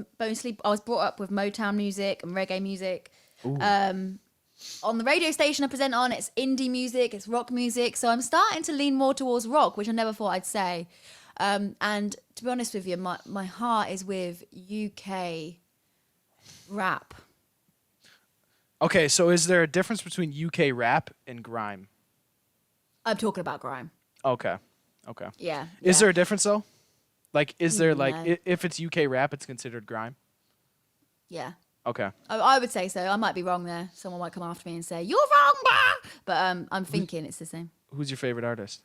brought up with Motown music and reggae music. On the radio station I present on, it's indie music, it's rock music. So I'm starting to lean more towards rock, which I never thought I'd say. And to be honest with you, my heart is with UK rap. Okay, so is there a difference between UK rap and grime? I'm talking about grime. Okay. Yeah. Is there a difference though? Like, is there like No. if it's UK rap, it's considered grime? Yeah. Okay. I would say so. I might be wrong there. Someone might come after me and say, you're wrong, bah! But I'm thinking it's the same. Who's your favorite artist?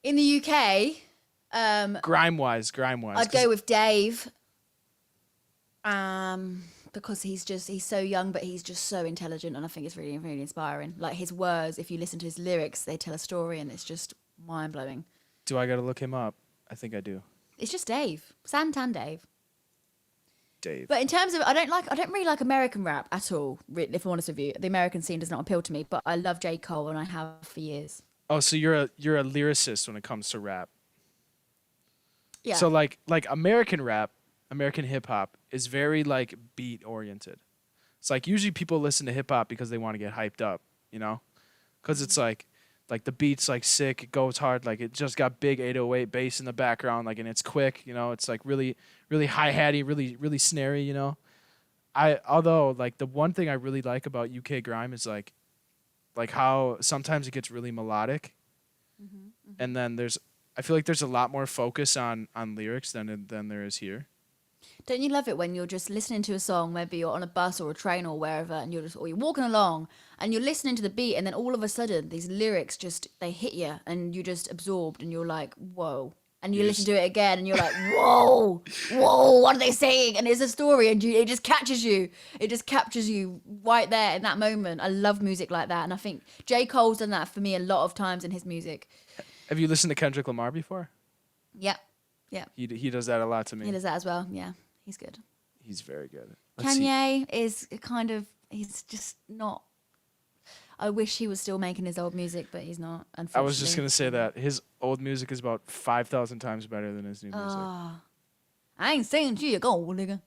In the UK, Grime wise. I'd go with Dave. Because he's so young, but he's just so intelligent, and I think it's really, really inspiring. Like his words, if you listen to his lyrics, they tell a story, and it's just mind blowing. Do I gotta look him up? I think I do. It's just Dave, Santan Dave. Dave. But in terms of, I don't really like American rap at all. If I'm honest with you, the American scene does not appeal to me. But I love J. Cole, and I have for years. Oh, so you're a lyricist when it comes to rap. Yeah. So like American rap, American hip hop is very like beat oriented. It's like usually people listen to hip hop because they want to get hyped up, you know? Cuz it's like the beat's like sick, it goes hard, like it just got big 808 bass in the background, like, and it's quick, you know? It's like really really hi-hatty, really really snary, you know? Although like the one thing I really like about UK grime is like how sometimes it gets really melodic. And then I feel like there's a lot more focus on lyrics than there is here. Don't you love it when you're just listening to a song, maybe you're on a bus or a train or wherever, and or you're walking along and you're listening to the beat, and then all of a sudden these lyrics they hit you, and you're just absorbed, and you're like, whoa. And you listen to it again, and you're like, whoa, what are they saying? And it's a story, and it just catches you. It just captures you right there in that moment. I love music like that, and I think J. Cole's done that for me a lot of times in his music. Have you listened to Kendrick Lamar before? Yeah. He does that a lot to me. He does that as well. Yeah, he's good. He's very good. Let's see. Kanye is he's just not. I wish he was still making his old music, but he's not, unfortunately. I was just going to say that. His old music is about 5,000 times better than his new music. I ain't saying you go, nigga.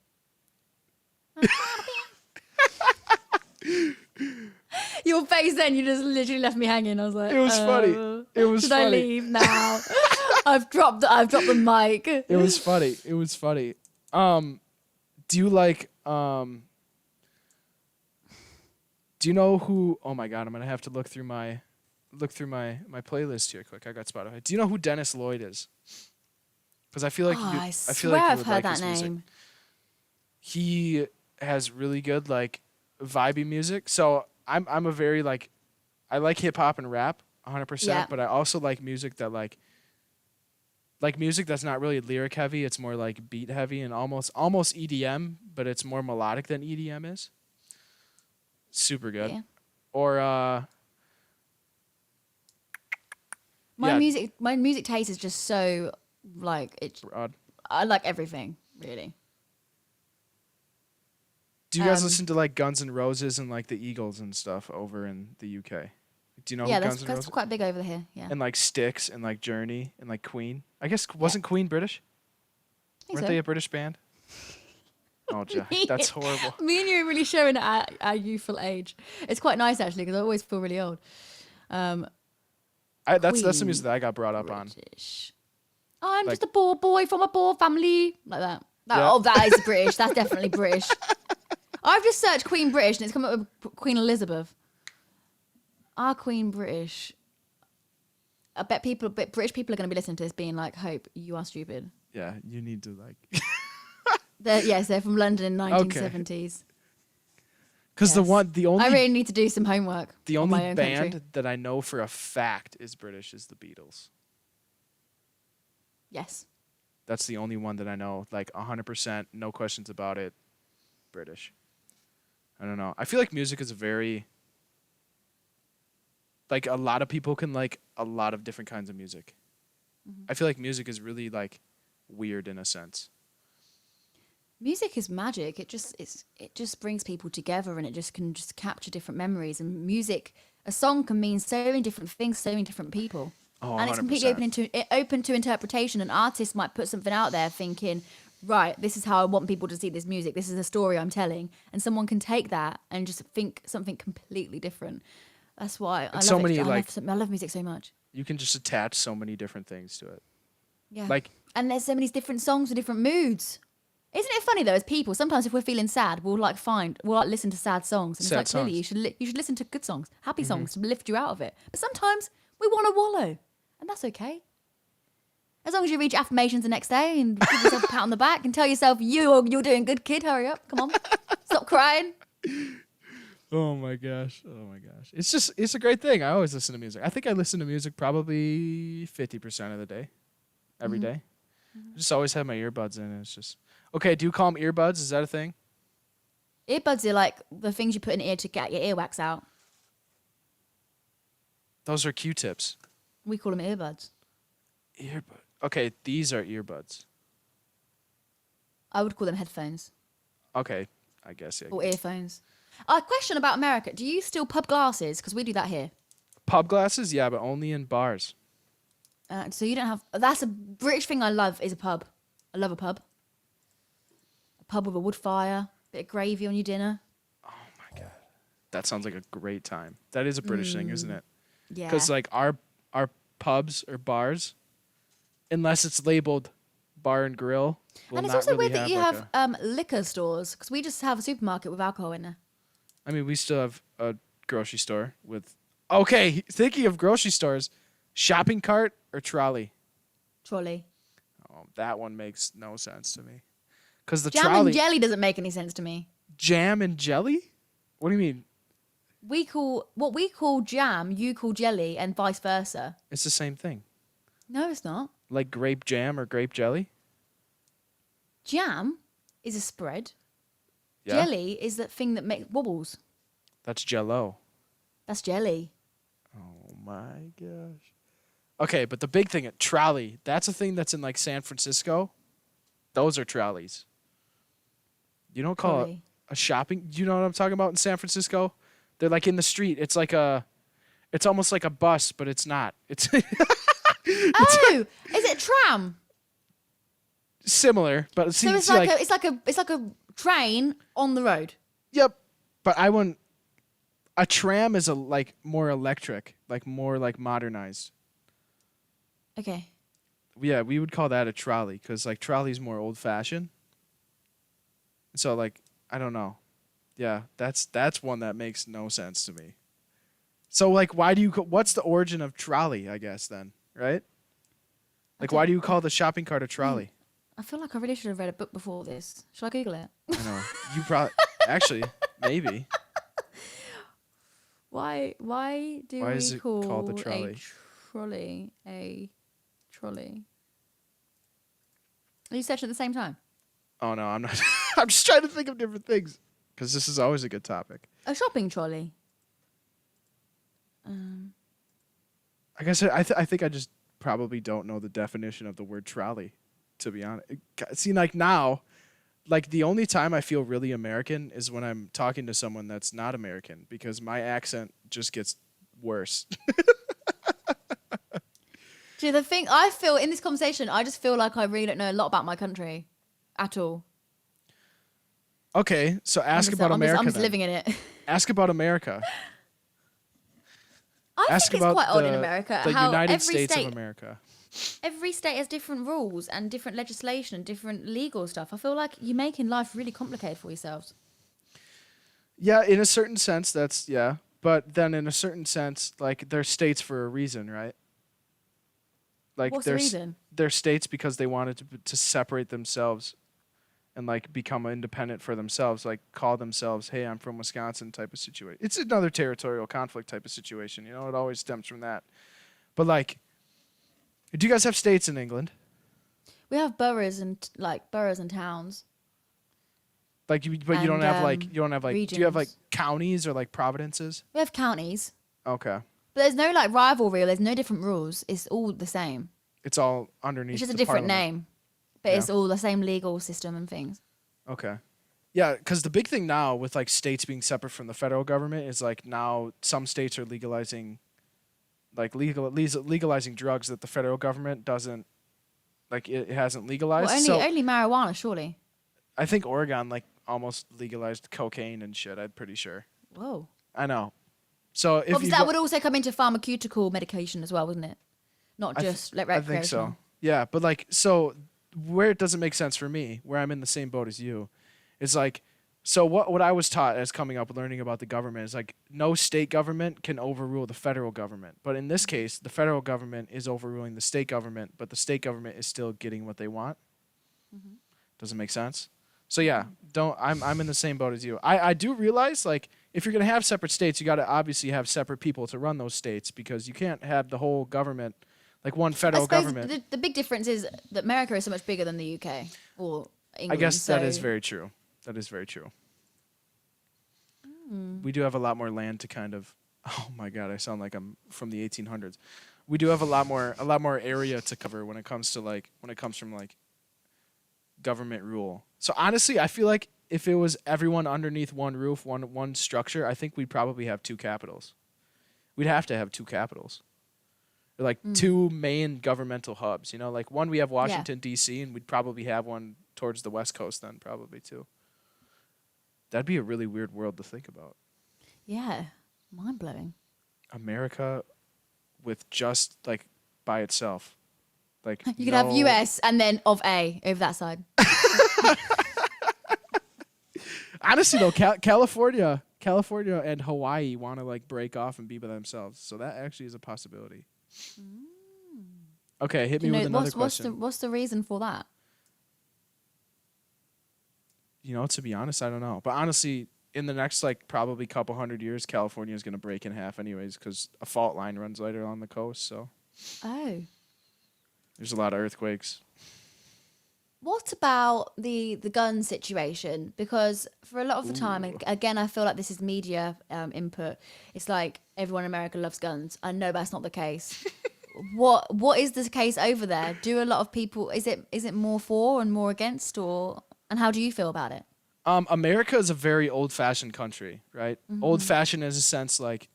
Your face then, you just literally left me hanging. I was like, It was funny. It was should funny. I leave now? I've dropped the mic. It was funny. Do you like do you know who? Oh my god, I'm gonna have to look through my playlist here quick. I got Spotify. Do you know who Dennis Lloyd is? Because I feel like I feel swear like you I've would heard like that his music. name. He has really good like vibey music. So I'm a very like I like hip hop and rap 100%, Yeah. but I also like music that like music that's not really lyric heavy. It's more like beat heavy and almost EDM, but it's more melodic than EDM is. Super good. Yeah. Or My yeah, music taste is just so like it. broad. I like everything really. Do you guys Um, listen to like Guns N' Roses and like the Eagles and stuff over in the UK? Do you know Yeah, who that's Guns N' that's Roses quite big over here. Yeah, and like Styx and like Journey and like Queen? I guess wasn't Queen British? I think Weren't so. they a British band? Oh, Jack, that's horrible. Me and you are really showing our youthful age. It's quite nice actually because I always feel really old. That's the Queen music that I got brought up on. British. I'm Like- just a poor boy from a poor family, like that. Yeah. Oh, that is British. That's definitely British. I've just searched Queen British and it's come up with Queen Elizabeth. Are Queen British? I bet British people are going to be listening to this being like, Hope, you are stupid. Yeah, you need to like They're from London in 1970s. because Yes. the only I really need to do some homework. the on my only own band country. that I know for a fact is British is the Beatles. Yes. That's the only one that I know, like 100%, no questions about it. British. I don't know. I feel like music is very like a lot of people can like a lot of different kinds of music. I feel like music is really like weird in a sense. Music is magic. It just brings people together and it just can just capture different memories. And music, a song can mean so many different things, so many different people. Oh, And it's completely 100%. open to interpretation. An artist might put something out there thinking, right, this is how I want people to see this music. This is the story I'm telling. And someone can take that and just think something completely different. That's why I love so it. many, I love music so much. You can just attach so many different things to it. Yeah. Like- and there's so many different songs for different moods. Isn't it funny though, as people, sometimes if we're feeling sad, we'll listen to sad songs. And Sad it's like, clearly, songs. you should listen to good songs, happy songs to lift you out of it. But sometimes we want to wallow. And that's okay. As long as you read your affirmations the next day and give yourself a pat on the back and tell yourself, you're doing good, kid. Hurry up. Come on. Stop crying. Oh my gosh. Oh my gosh. It's a great thing. I always listen to music. I think I listen to music probably 50% of the day. Every day. I just always have my earbuds in and it's just okay, do you call them earbuds? Is that a thing? Earbuds are like the things you put in your ear to get your earwax out. Those are Q-tips. We call them earbuds. Earbud. Okay, these are earbuds. I would call them headphones Okay, I guess yeah. or earphones. A question about America. Do you steal pub glasses? Because we do that here. Pub glasses, yeah, but only in bars. So you don't have... That's a British thing I love is a pub. I love a pub. A pub with a wood fire, bit of gravy on your dinner. Oh my god, that sounds like a great time. That is a British thing, isn't it? Yeah. Because like our pubs or bars, unless it's labeled bar and grill, will and it's not also really weird that you like have liquor stores because we just have a supermarket with alcohol in there. I mean, we still have a grocery store with. Okay, thinking of grocery stores, shopping cart or trolley. Trolley. Oh, that one makes no sense to me. Because the Jam trolley and jelly doesn't make any sense to me. jam and jelly. What do you mean? What we call jam, you call jelly, and vice versa. It's the same thing. No, it's not. Like grape jam or grape jelly. Jam is a spread. Yeah, Jelly is that thing that makes wobbles. that's Jello. That's jelly. Oh my gosh. Okay, but the big thing at trolley, that's a thing that's in like San Francisco. Those are trolleys. You don't call it Trolley. a shopping. You know what I'm talking about in San Francisco? They're like in the street. It's almost like a bus, but it's not. It's Oh, is it a tram? similar, but So it's like a train on the road. Yep. But I wouldn't. A tram is like more electric, like more like modernized. Okay. Yeah, we would call that a trolley because like trolley's more old fashioned. So like I don't know. Yeah, that's one that makes no sense to me. So like, what's the origin of trolley? I guess then, right? Like, why do you call the shopping cart a trolley? I feel like I really should have read a book before this. Should I Google it? I know you probably actually maybe. Why do Why we is it call called the trolley? a trolley? Are you searching at the same time? Oh no, I'm not. I'm just trying to think of different things because this is always a good topic. A shopping trolley. I guess I think I just probably don't know the definition of the word trolley, to be honest. See, like now, like the only time I feel really American is when I'm talking to someone that's not American because my accent just gets worse. See, the thing I feel in this conversation, I just feel like I really don't know a lot about my country at all. Okay, so ask about America. I'm just then. living in it. Ask about America. I Ask think it's about quite odd in America the how United every States state, of America. every state has different rules and different legislation and different legal stuff. I feel like you're making life really complicated for yourselves. Yeah, in a certain sense, that's yeah. But then in a certain sense, like they're states for a reason, right? Like What's the reason? They're states because they wanted to separate themselves and like become independent for themselves, like call themselves, hey, I'm from Wisconsin type of situation. It's another territorial conflict type of situation, you know, it always stems from that. But like, do you guys have states in England? We have boroughs and towns. Like, but you don't have like, do you have like regions. counties or like providences? We have counties, Okay. but there's no like rivalry or there's no different rules. It's all the same. It's all underneath It's just a the different parliament. name, but Yeah. it's all the same legal system and things. Okay. Yeah, because the big thing now with like states being separate from the federal government is like now some states are legalizing, like legalizing drugs that the federal government doesn't, like it hasn't legalized. Well, So only marijuana, surely. I think Oregon like almost legalized cocaine and shit. I'm pretty sure. Whoa. I know. So if Obviously, you that go- would also come into pharmaceutical medication as well, wouldn't it? Not just like I recreational. think so. Yeah, but like so where it doesn't make sense for me, where I'm in the same boat as you, is like so what I was taught as coming up learning about the government is like no state government can overrule the federal government. But in this case, the federal government is overruling the state government, but the state government is still getting what they want. Does it make sense? So yeah, I'm in the same boat as you. I do realize like if you're gonna have separate states, you gotta obviously have separate people to run those states because you can't have the whole government like one I federal suppose government. the big difference is that America is so much bigger than the UK or England. I guess that is so- very true. That is very true. We do have a lot more land to kind of. Oh my god, I sound like I'm from the 1800s. We do have a lot more area to cover when it comes from like government rule. So honestly, I feel like if it was everyone underneath one roof, one structure, I think we'd probably have two capitals. We'd have to have two capitals. Or like two main governmental hubs, you know, like one we have Washington D.C. and we'd probably have one towards the West Coast then probably too. That'd be a really weird world to think about. Yeah, mind blowing. America with just like by itself. Like You could have no- US and then of A over that side. Honestly though, California and Hawaii want to like break off and be by themselves. So that actually is a possibility. Okay, hit me with another question. What's the reason for that? You know, to be honest, I don't know. But honestly, in the next like probably couple hundred years, California is going to break in half anyways because a fault line runs right along the coast. So Oh. there's a lot of earthquakes. What about the gun situation? Because for a lot of the time, and again, I feel like this is media input. It's like everyone in America loves guns. I know that's not the case. What is the case over there? Do a lot of people is it more for and more against, and how do you feel about it? America is a very old-fashioned country, right? Old-fashioned in a sense like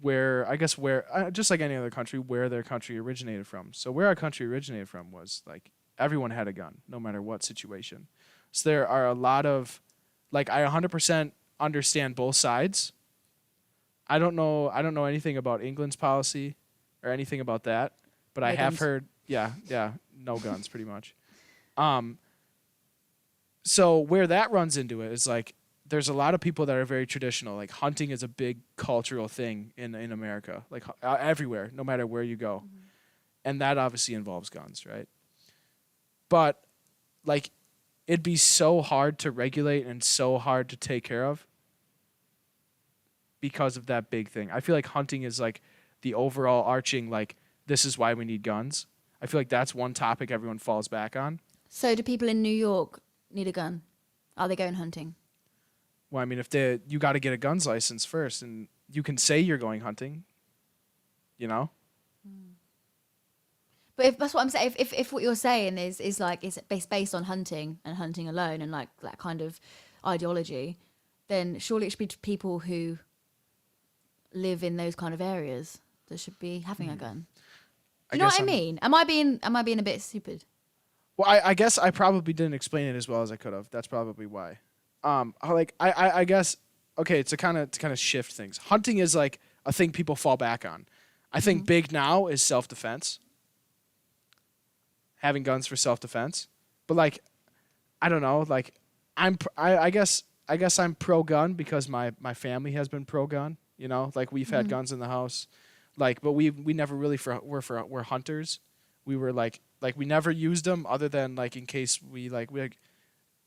where just like any other country, where their country originated from. So where our country originated from was like everyone had a gun, no matter what situation. So there are a lot of, like, I 100% understand both sides. I don't know anything about England's policy or anything about that, but I No have guns. heard, no guns, pretty much. So where that runs into it is like, there's a lot of people that are very traditional. Like hunting is a big cultural thing in America, like everywhere, no matter where you go. And that obviously involves guns, right? But like it'd be so hard to regulate and so hard to take care of because of that big thing. I feel like hunting is like the overall arching, like, this is why we need guns. I feel like that's one topic everyone falls back on. So do people in New York need a gun? Are they going hunting? Well, I mean, you got to get a guns license first, and you can say you're going hunting, you know? But if that's what I'm saying, if what you're saying is like it's based on hunting and hunting alone and like that kind of ideology, then surely it should be to people who live in those kind of areas that should be having a gun. Do you know what I mean? Am I being a bit stupid? Well, I guess I probably didn't explain it as well as I could have. That's probably why. I guess, okay, to kind of shift things. Hunting is like a thing people fall back on. I think big now is self-defense. Having guns for self-defense. But like, I don't know, like I guess I'm pro-gun because my family has been pro-gun, you know? Like we've had guns in the house. Like, but we never really we're hunters. We were like we never used them other than like in case we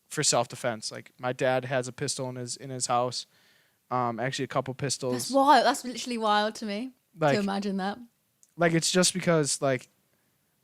for self-defense. Like my dad has a pistol in his house. Actually a couple pistols. That's wild. That's literally wild to me like, to imagine that. Like it's just because like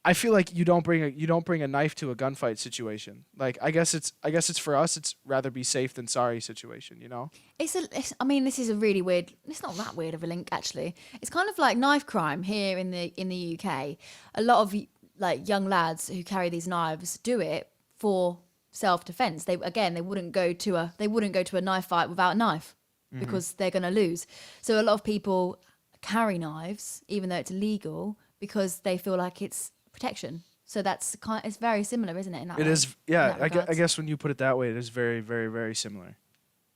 I feel like you don't bring a knife to a gunfight situation. Like I guess it's for us. It's rather be safe than sorry situation. You know. I mean, this is a really weird. It's not that weird of a link actually. It's kind of like knife crime here in the UK. A lot of like young lads who carry these knives do it for self-defense. They wouldn't go to a knife fight without a knife because they're going to lose. So a lot of people carry knives even though it's illegal because they feel like it's protection. So it's very similar, isn't it? In that it way, is, yeah. I guess when you put it that way, it is very, very, very similar.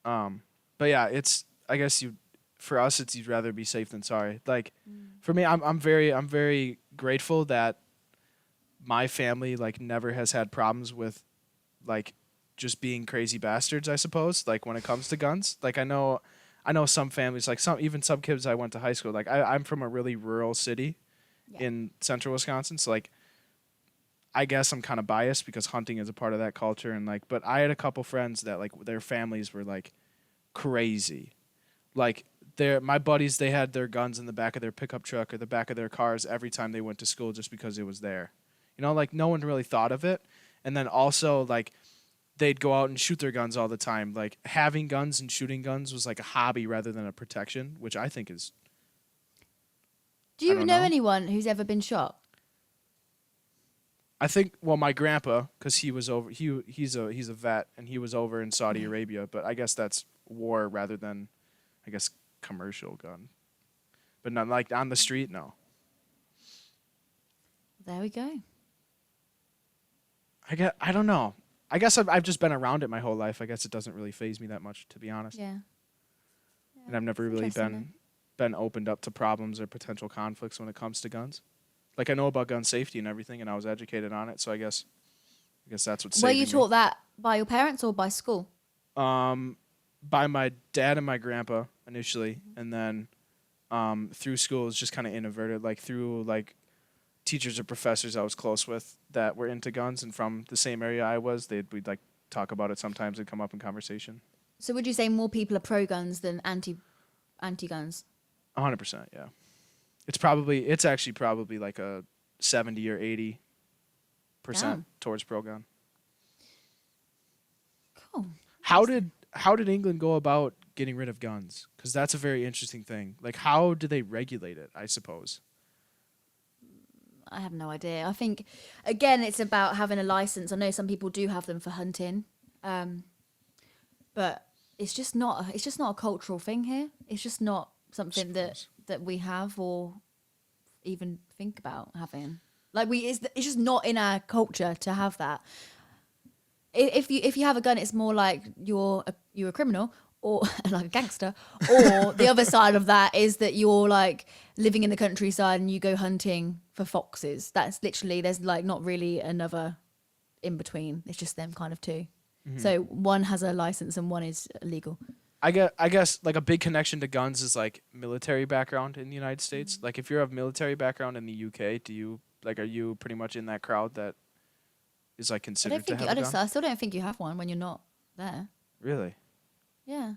But yeah, I guess for us, you'd rather be safe than sorry. Like for me, I'm very grateful that my family like never has had problems with like just being crazy bastards, I suppose. Like when it comes to guns, like I know some families, like some kids I went to high school. Like I'm from a really rural city in central Wisconsin, so like I guess I'm kind of biased because hunting is a part of that culture, and like, but I had a couple friends that like their families were like crazy, like my buddies, they had their guns in the back of their pickup truck or the back of their cars every time they went to school just because it was there, you know, like no one really thought of it, and then also like they'd go out and shoot their guns all the time. Like having guns and shooting guns was like a hobby rather than a protection, which I think is. Do you know anyone who's ever been shot? I think, well, my grandpa, because he was over, he's a vet, and he was over in Saudi Arabia, but I guess that's war rather than, I guess, commercial gun. But not like on the street, no. There we go. I don't know. I guess I've just been around it my whole life. I guess it doesn't really faze me that much, to be honest. Yeah. And I've never really been opened up to problems or potential conflicts when it comes to guns. Like I know about gun safety and everything, and I was educated on it. So I guess that's what's. Were you taught that by your parents or by school? By my dad and my grandpa initially, and then through school it was just kind of introverted. Like through like teachers or professors I was close with that were into guns and from the same area I was, we'd like talk about it sometimes and come up in conversation. So would you say more people are pro guns than anti guns? 100%, yeah. It's actually probably like a 70 or 80% towards pro gun. Cool. How did England go about getting rid of guns? Because that's a very interesting thing. Like, how do they regulate it, I suppose? I have no idea. I think, again, it's about having a license. I know some people do have them for hunting, but it's just not a cultural thing here. It's just not something that we have or even think about having. Like it's just not in our culture to have that. If you have a gun, it's more like you're a criminal or like a gangster, or the other side of that is that you're like living in the countryside and you go hunting for foxes. That's literally, there's like not really another in between. It's just them kind of two. Mm-hmm. So one has a license and one is illegal. I guess like a big connection to guns is like military background in the United States. Mm-hmm. Like if you're of military background in the UK, are you pretty much in that crowd that is like considered to have a gun? I still don't think you have one when you're not there. Really? Yeah.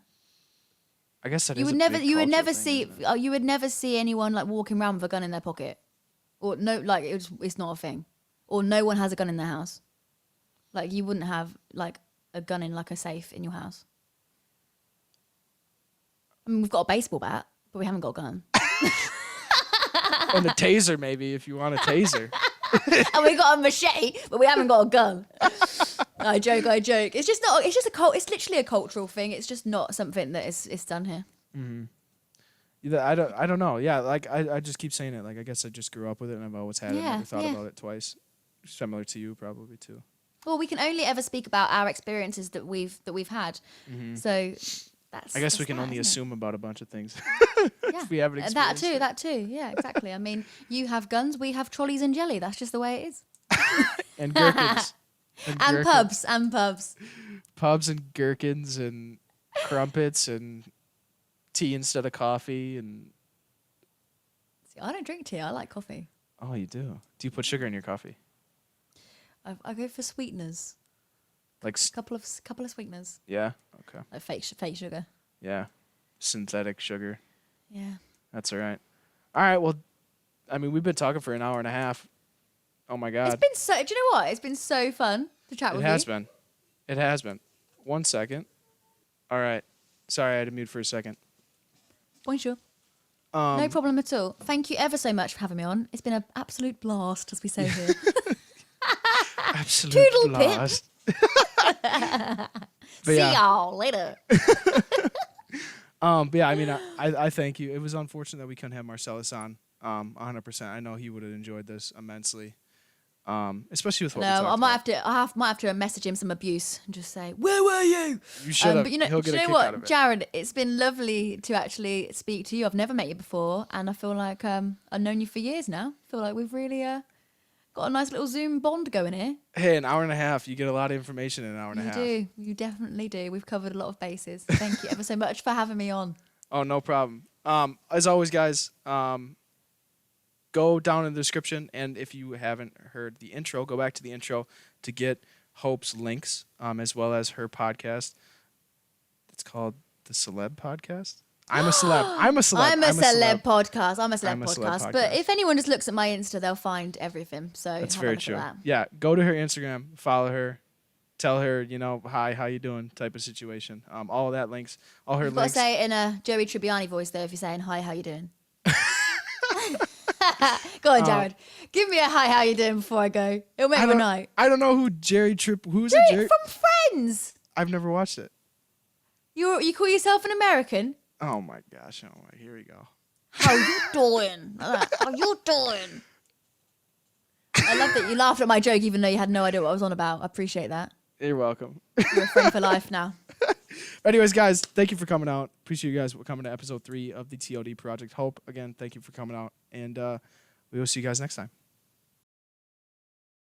I guess that You is would a never, big you would culture never thing, see, isn't it? you would never see anyone like walking around with a gun in their pocket, or no, like it's not a thing, or no one has a gun in their house. Like you wouldn't have like a gun in like a safe in your house. I mean, we've got a baseball bat, but we haven't got a gun. And a taser, maybe, if you want a taser. And we got a machete, but we haven't got a gun. I joke. It's just not. It's just it's literally a cultural thing. It's just not something that is done here. I don't know. Yeah, like I just keep saying it. Like I guess I just grew up with it and I've always had it. Yeah, Never thought yeah. about it twice. Similar to you, probably too. Well, we can only ever speak about our experiences that we've had. So that's. I guess we that's can that, only isn't it? assume about a bunch of things. Yeah. We haven't experienced it. That too. Yeah, exactly. I mean, you have guns, we have trolleys and jelly. That's just the way it is. And gherkins. And gherkins. pubs. Pubs and gherkins and crumpets and tea instead of coffee and See, I don't drink tea. I like coffee. oh, you do. Do you put sugar in your coffee? I go for sweeteners. Like Couple of sweeteners, yeah, okay, like fake sugar. yeah, synthetic sugar. Yeah. That's all right. All right. Well, I mean, we've been talking for an hour and a half. Oh my God. It's been so. Do you know what? It's been so fun to chat with It has you. been. It has been. 1 second. All right. Sorry, I had to mute for a second. Bonjour. No problem at all. Thank you ever so much for having me on. It's been an absolute blast, as we say here. Absolute Toodle pip. blast. See yeah. y'all later. But yeah, I mean, I thank you. It was unfortunate that we couldn't have Marcellus on. 100%. I know he would have enjoyed this immensely. Especially with what we No, talked I might about. might have to message him some abuse and just say, "Where were you?" You should have. But you know, He'll do get you a know kick out of what, it. Jared? It's been lovely to actually speak to you. I've never met you before, and I feel like I've known you for years now. I feel like we've really got a nice little Zoom bond going here. Hey, an hour and a half. You get a lot of information in an hour and a You half. do. You definitely do. We've covered a lot of bases. Thank you ever so much for having me on. Oh, no problem. As always, guys, go down in the description, and if you haven't heard the intro, go back to the intro to get Hope's links, as well as her podcast. It's called the Celeb Podcast. I'm a celeb. I'm a celeb. I'm a celeb podcast. I'm a celeb But podcast. if anyone just looks at my Insta, they'll find everything. So That's have a very look at true. that. Yeah, go to her Instagram, follow her, tell her, hi, how you doing, type of situation. All of that links, all her You've got to links. say it in a Joey Tribbiani voice, though, if you're saying, "Hi, how you doing?" Go on, Jared. Give me a "Hi, how you doing?" before I go. It'll make my night. I don't know who Jerry Tripp. Who's it? Jerry, Jerry? from Friends. I've never watched it. You call yourself an American? Oh my gosh! Oh my, here we go. How you doing? How you doing? I love that you laughed at my joke, even though you had no idea what I was on about. I appreciate that. You're welcome. You're a friend for life now. Anyways, guys, thank you for coming out. Appreciate you guys for coming to episode 3 of the T.O.D. Project. Hope, again, thank you for coming out. And we will see you guys next time.